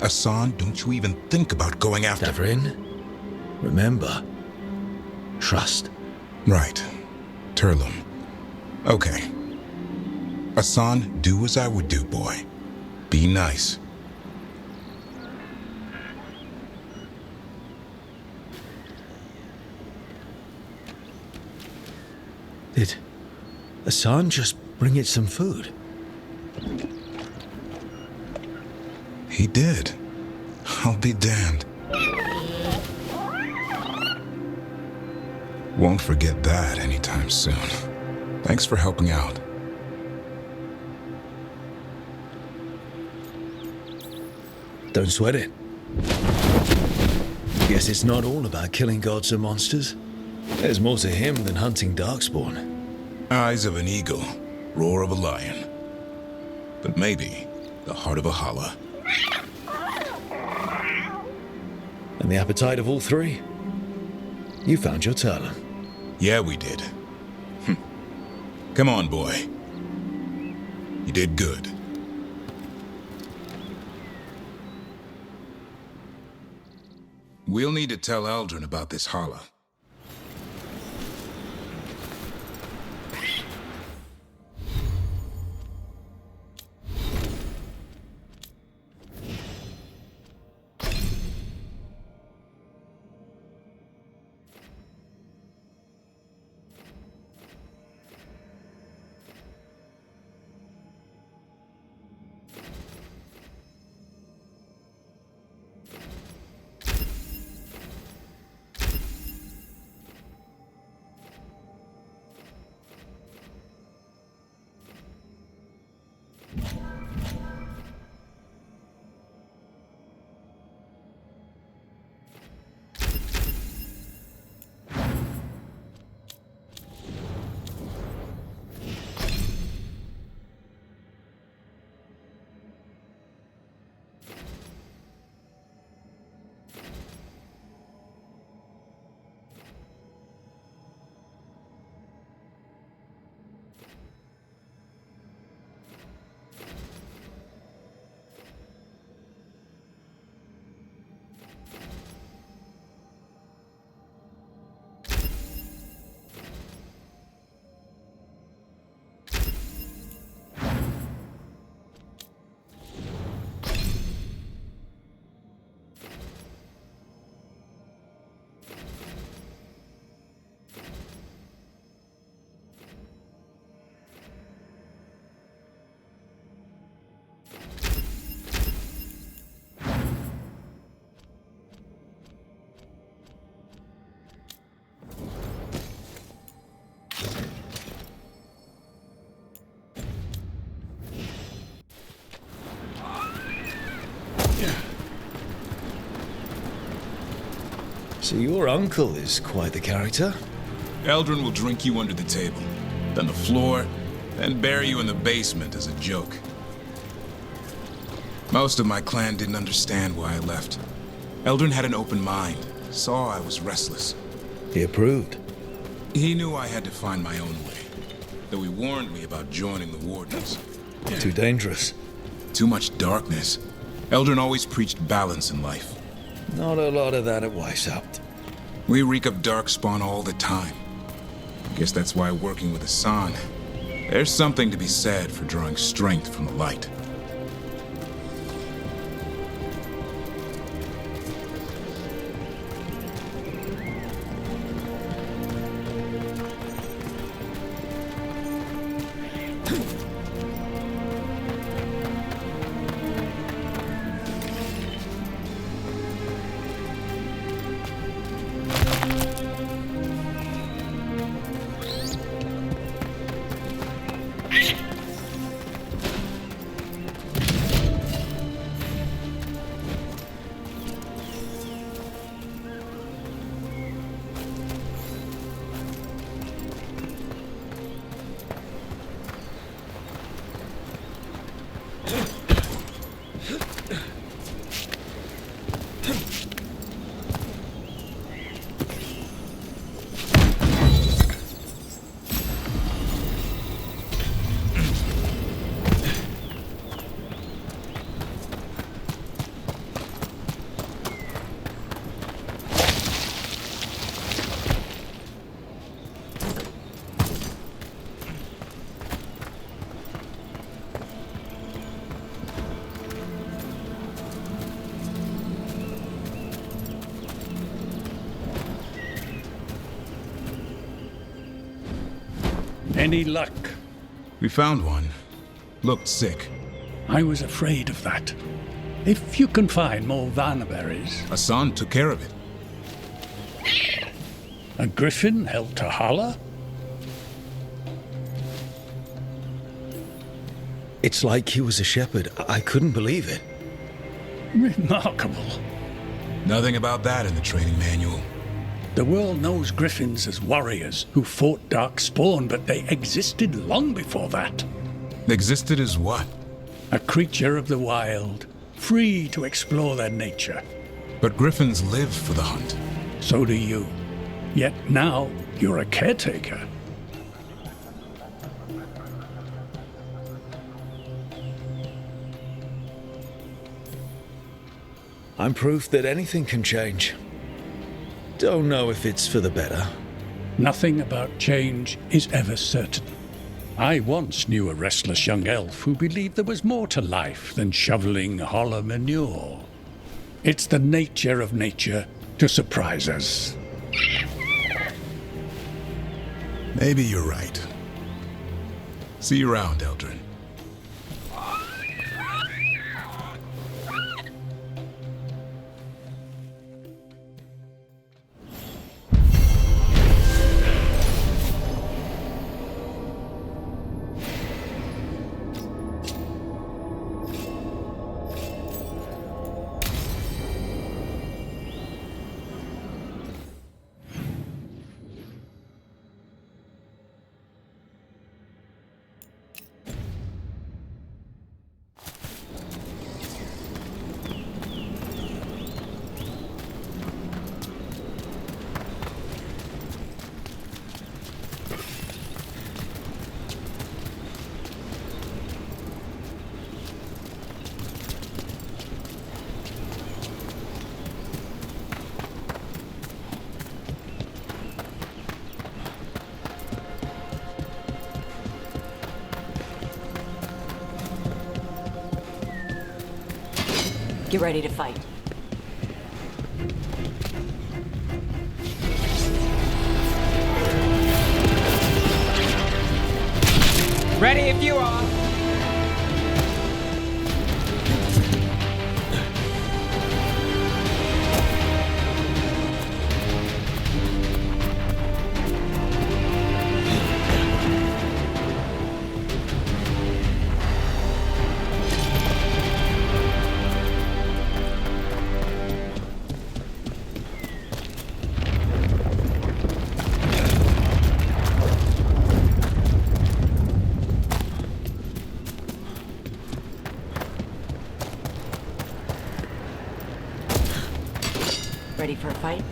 Hassan, don't you even think about going after... Davrin, remember, trust. Right. Turlum. Okay. Hassan, do as I would do, boy. Be nice. Did Hassan just bring it some food? He did. I'll be damned. Won't forget that anytime soon. Thanks for helping out. Don't sweat it. Guess it's not all about killing gods and monsters. There's more to him than hunting darkspawn. Eyes of an eagle, roar of a lion. But maybe the heart of a holla. And the appetite of all three? You found your turn. Yeah, we did. Come on, boy. You did good. We'll need to tell Eldrin about this holla. So your uncle is quite the character. Eldrin will drink you under the table, then the floor, then bury you in the basement as a joke. Most of my clan didn't understand why I left. Eldrin had an open mind, saw I was restless. He approved. He knew I had to find my own way, though he warned me about joining the Wardens. Too dangerous. Too much darkness. Eldrin always preached balance in life. Not a lot of that at Weishaupt. We reek of darkspawn all the time. I guess that's why working with Hassan, there's something to be said for drawing strength from the light. Any luck? We found one. Looked sick. I was afraid of that. If you can find more vanberries. Hassan took care of it. A griffin held to Hala? It's like he was a shepherd. I couldn't believe it. Remarkable. Nothing about that in the training manual. The world knows griffins as warriors who fought Darkspawn, but they existed long before that. Existed as what? A creature of the wild, free to explore their nature. But griffins live for the hunt. So do you. Yet now, you're a caretaker. I'm proof that anything can change. Don't know if it's for the better. Nothing about change is ever certain. I once knew a restless young elf who believed there was more to life than shoveling hollow manure. It's the nature of nature to surprise us. Maybe you're right. See you around, Eldrin. Get ready to fight. Ready if you are. Ready for a fight?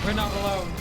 We're not alone.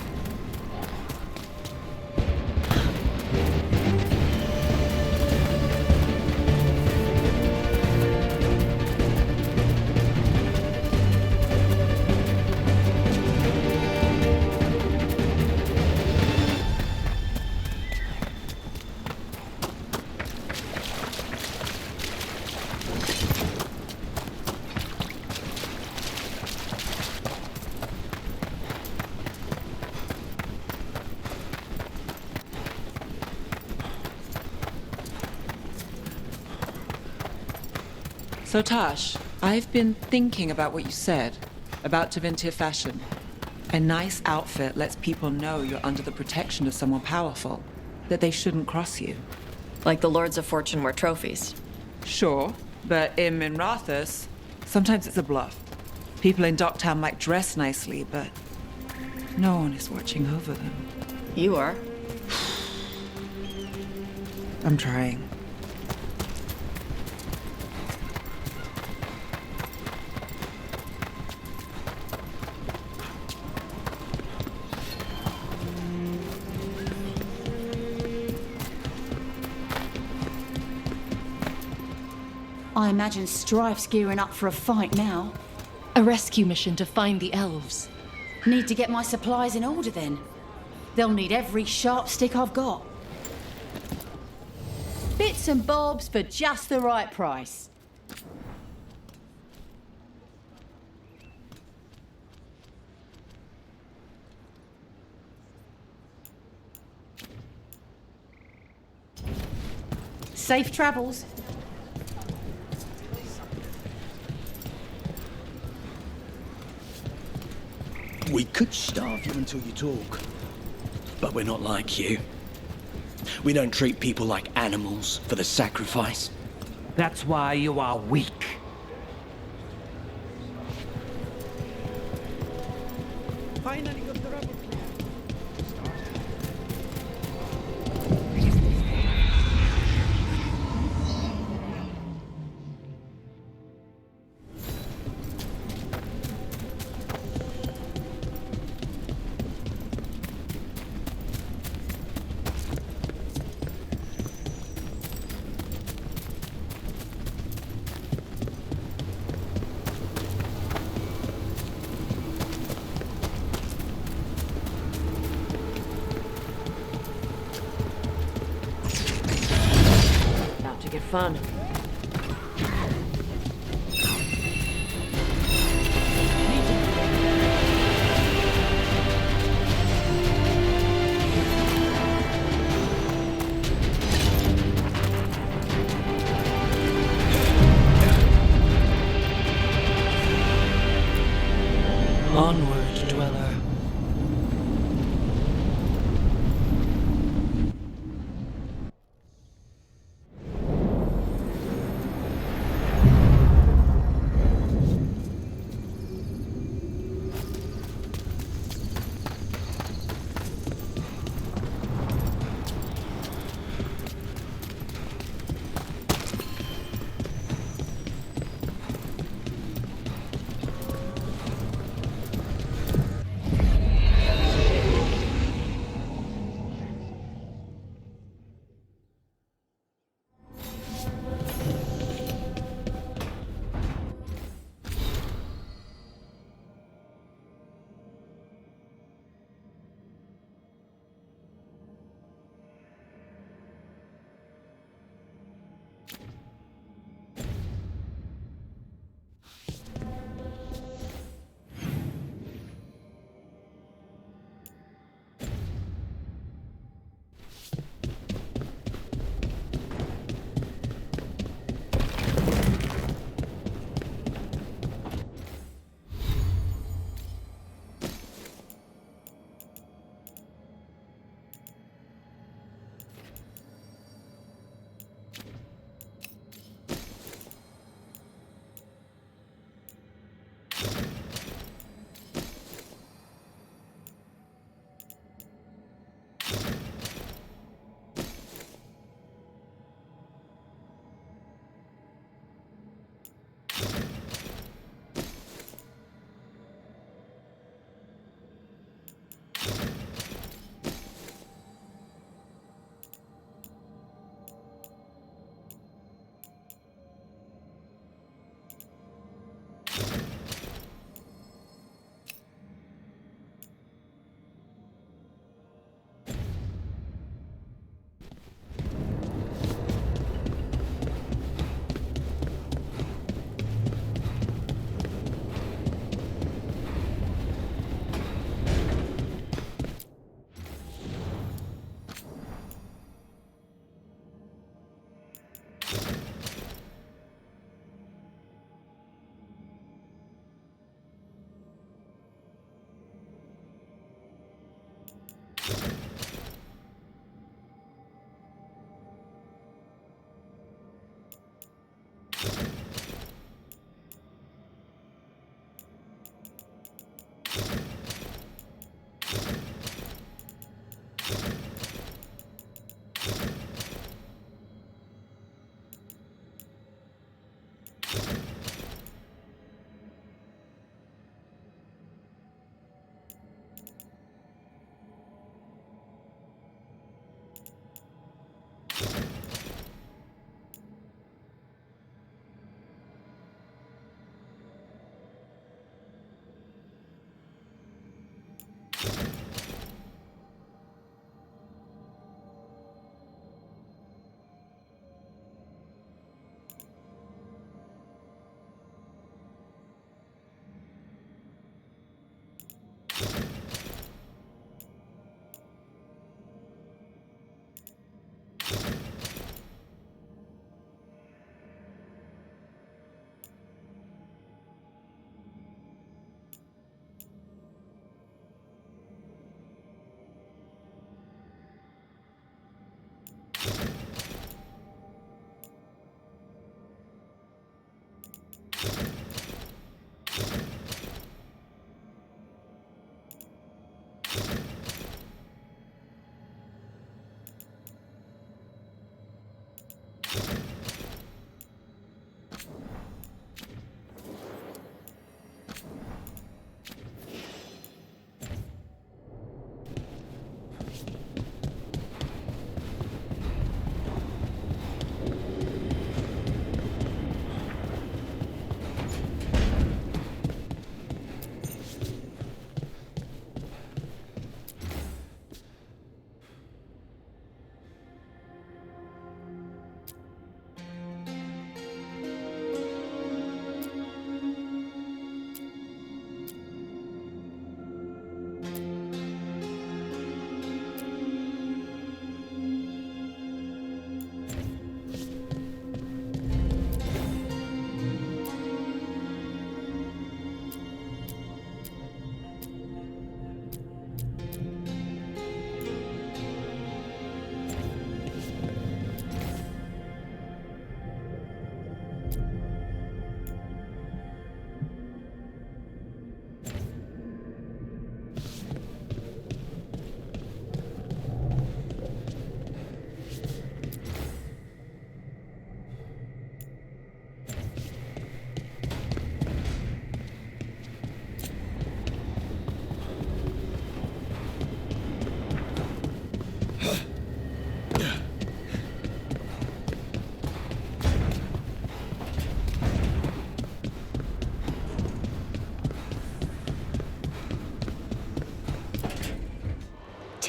So Tash, I've been thinking about what you said about Tevinter fashion. A nice outfit lets people know you're under the protection of someone powerful, that they shouldn't cross you. Like the Lords of Fortune wear trophies. Sure, But in Minrathous, sometimes it's a bluff. People in Docktown might dress nicely, but no one is watching over them. You are. I'm trying. I imagine Strife's gearing up for a fight now. A rescue mission to find the elves. Need to get my supplies in order then. They'll need every sharp stick I've got. Bits and bobs for just the right price. Safe travels. We could starve you until you talk. But we're not like you. We don't treat people like animals for the sacrifice. That's why you are weak. Finally got the rubble clear. About to get fun. Onward, dweller.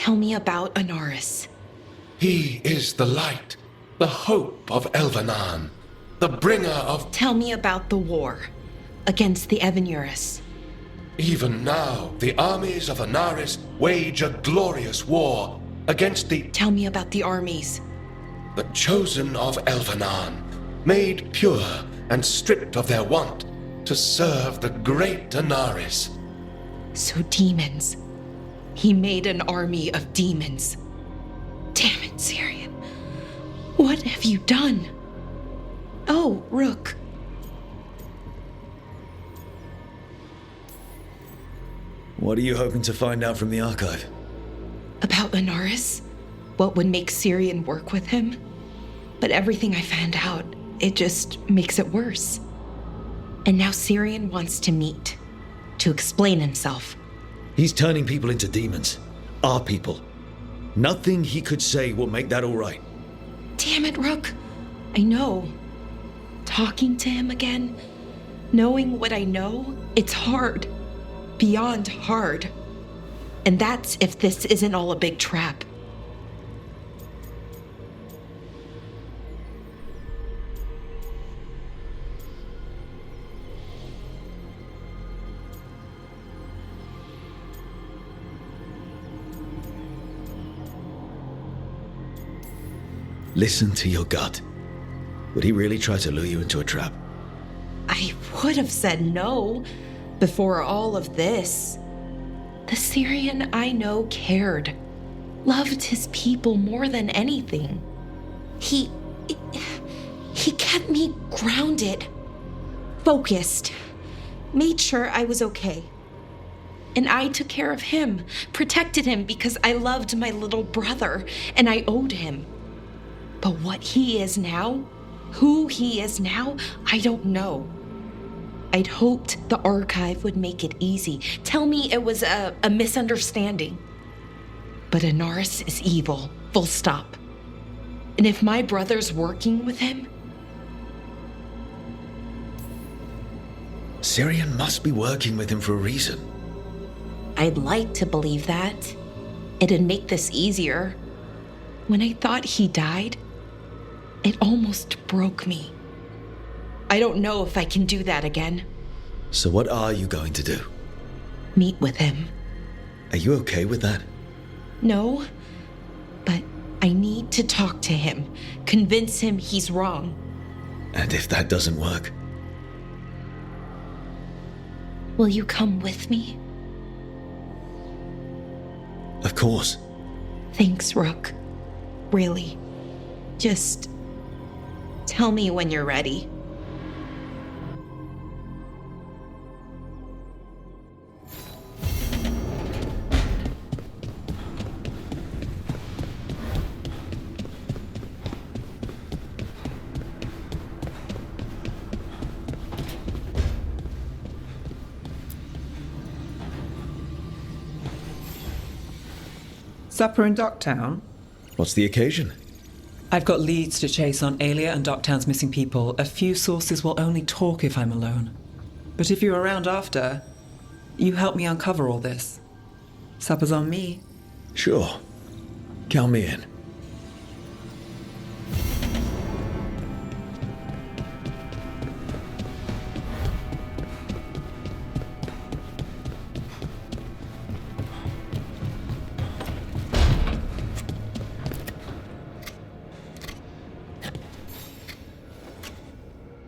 Tell me about Anaris. He is the light, the hope of Elvenan, the bringer of... Tell me about the war against the Evenuris. Even now, the armies of Anaris wage a glorious war against the... Tell me about the armies. The chosen of Elvenan, made pure and stripped of their want to serve the great Anaris. So demons. He made an army of demons. Damn it, Syrian. What have you done? Oh, Rook. What are you hoping to find out from the archive? About Anaris? What would make Syrian work with him? But everything I found out, it just makes it worse. And now Syrian wants to meet, to explain himself. He's turning people into demons. Our people. Nothing he could say will make that all right. Damn it, Rook. I know. Talking to him again, knowing what I know, it's hard. Beyond hard. And that's if this isn't all a big trap. Listen to your gut. Would he really try to lure you into a trap? I would have said no before all of this. The Syrian I know cared, loved his people more than anything. He kept me grounded, focused, made sure I was okay. And I took care of him, protected him because I loved my little brother and I owed him. But what he is now, who he is now, I don't know. I'd hoped the archive would make it easy. Tell me it was a misunderstanding. But Anaris is evil, full stop. And if my brother's working with him... Syrian must be working with him for a reason. I'd like to believe that. It'd make this easier. When I thought he died, it almost broke me. I don't know if I can do that again. So what are you going to do? Meet with him. Are you okay with that? No, but I need to talk to him, convince him he's wrong. And if that doesn't work? Will you come with me? Of course. Thanks, Rook. Really. Just tell me when you're ready. Supper in Docktown? What's the occasion? I've got leads to chase on Alia and Docktown's missing people. A few sources will only talk if I'm alone. But if you're around after, you help me uncover all this. Supper's on me. Sure. Count me in.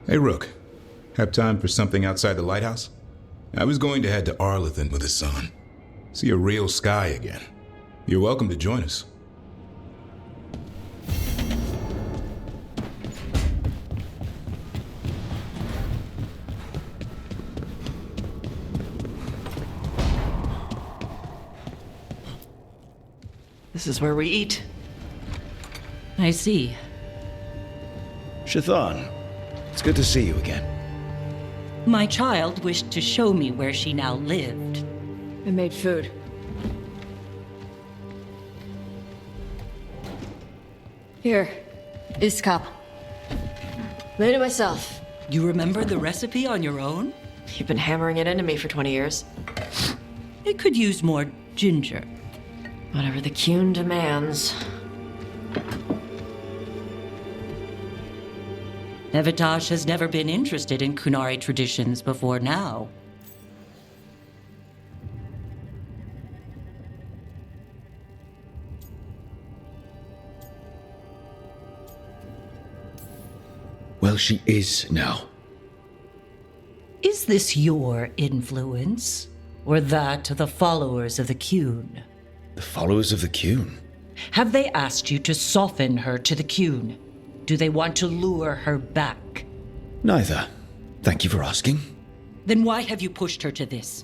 Hey, Rook. Have time for something outside the lighthouse? I was going to head to Arlethan with the sun. See a real sky again. You're welcome to join us. This is where we eat. I see. Shathan, it's good to see you again. My child wished to show me where she now lived. I made food. Here, this cup. Made it myself. You remember the recipe on your own? You've been hammering it into me for 20 years. It could use more ginger. Whatever the Kyun demands. Evitash has never been interested in Kunari traditions before now. Well, she is now. Is this your influence, or that of the followers of the Kyun? The followers of the Kyun? Have they asked you to soften her to the Kyun? Do they want to lure her back? Neither. Thank you for asking. Then why have you pushed her to this?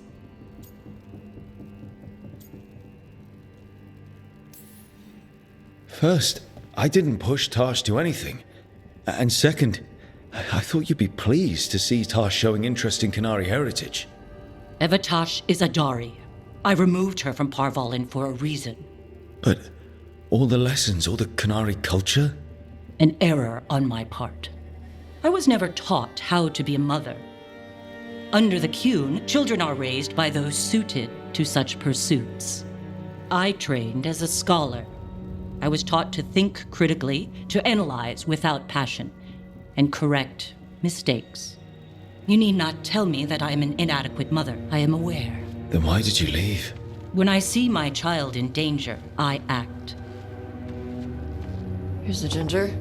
First, I didn't push Tash to anything. And second, I thought you'd be pleased to see Tash showing interest in Kunari heritage. Evitash is a Dari. I removed her from Parvalin for a reason. But all the lessons, all the Kunari culture? An error on my part. I was never taught how to be a mother. Under the Kyun, children are raised by those suited to such pursuits. I trained as a scholar. I was taught to think critically, to analyze without passion, and correct mistakes. You need not tell me that I am an inadequate mother. I am aware. Then why did you leave? When I see my child in danger, I act. Here's the ginger.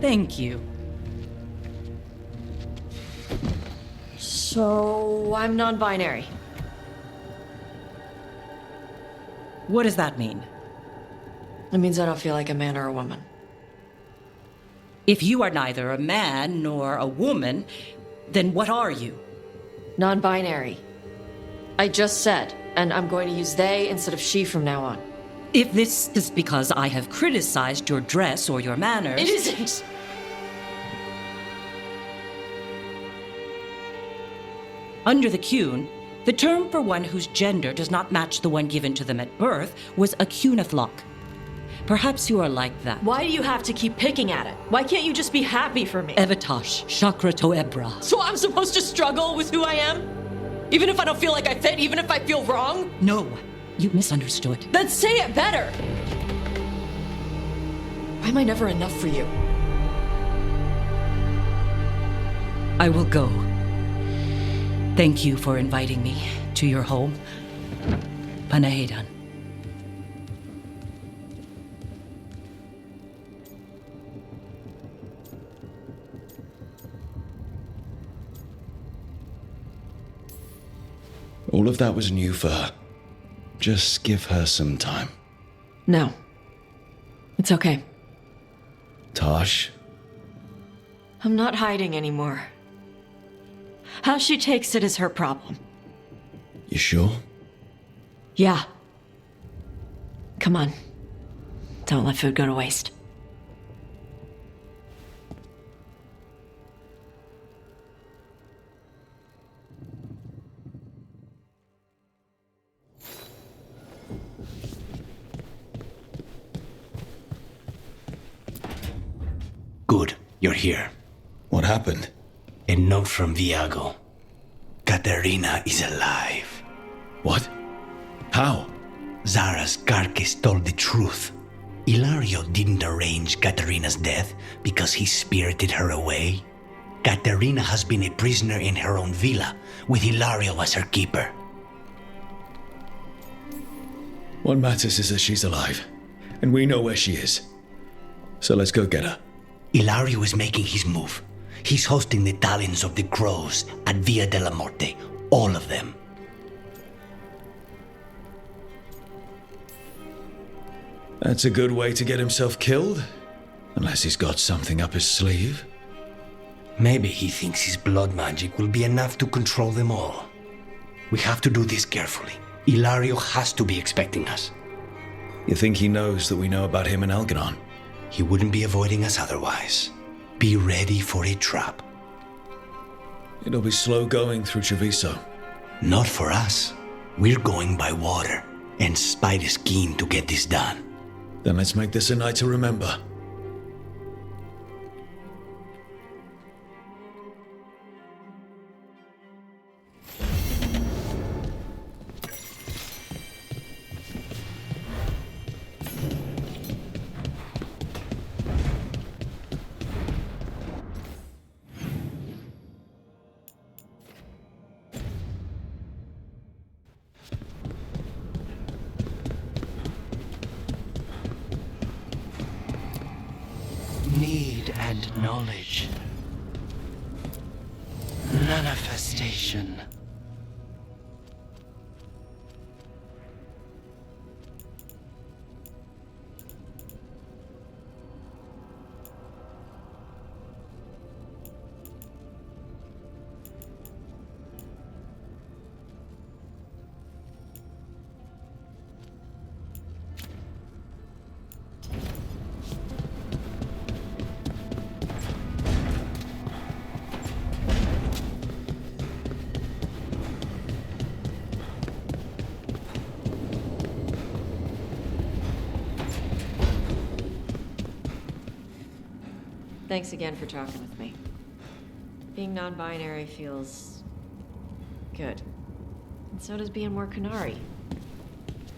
Thank you. So, I'm non-binary. What does that mean? It means I don't feel like a man or a woman. If you are neither a man nor a woman, then what are you? Non-binary. I just said, and I'm going to use they instead of she from now on. If this is because I have criticized your dress or your manners... It isn't! Under the Kyun, the term for one whose gender does not match the one given to them at birth was a Kyunathlok. Perhaps you are like that. Why do you have to keep picking at it? Why can't you just be happy for me? Evitash, Chakra to Ebra. So I'm supposed to struggle with who I am? Even if I don't feel like I fit, even if I feel wrong? No, you misunderstood. Then say it better! Why am I never enough for you? I will go. Thank you for inviting me to your home. Panahedan. All of that was new for her. Just give her some time. No. It's okay. Tash? I'm not hiding anymore. How she takes it is her problem. You sure? Yeah. Come on. Don't let food go to waste. Good, you're here. What happened? A note from Viago. Katerina is alive. What? How? Zara's carcass told the truth. Ilario didn't arrange Katerina's death because he spirited her away. Katerina has been a prisoner in her own villa, with Ilario as her keeper. What matters is that she's alive, and we know where she is. So let's go get her. Ilario is making his move. He's hosting the talents of the crows at Via della Morte, all of them. That's a good way to get himself killed, unless he's got something up his sleeve. Maybe he thinks his blood magic will be enough to control them all. We have to do this carefully. Ilario has to be expecting us. You think he knows that we know about him and Algernon? He wouldn't be avoiding us otherwise. Be ready for a trap. It'll be slow going through Treviso. Not for us. We're going by water, and Spide is keen to get this done. Then let's make this a night to remember. and knowledge. Manifestation. Thanks again for talking with me. Being non-binary feels good. And so does being more Qunari.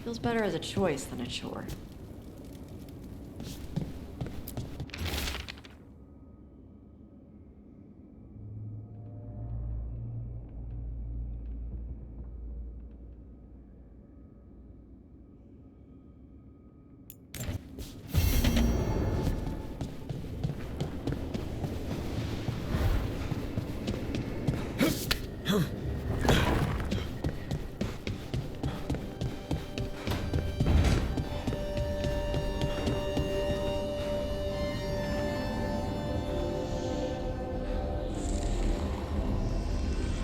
Feels better as a choice than a chore.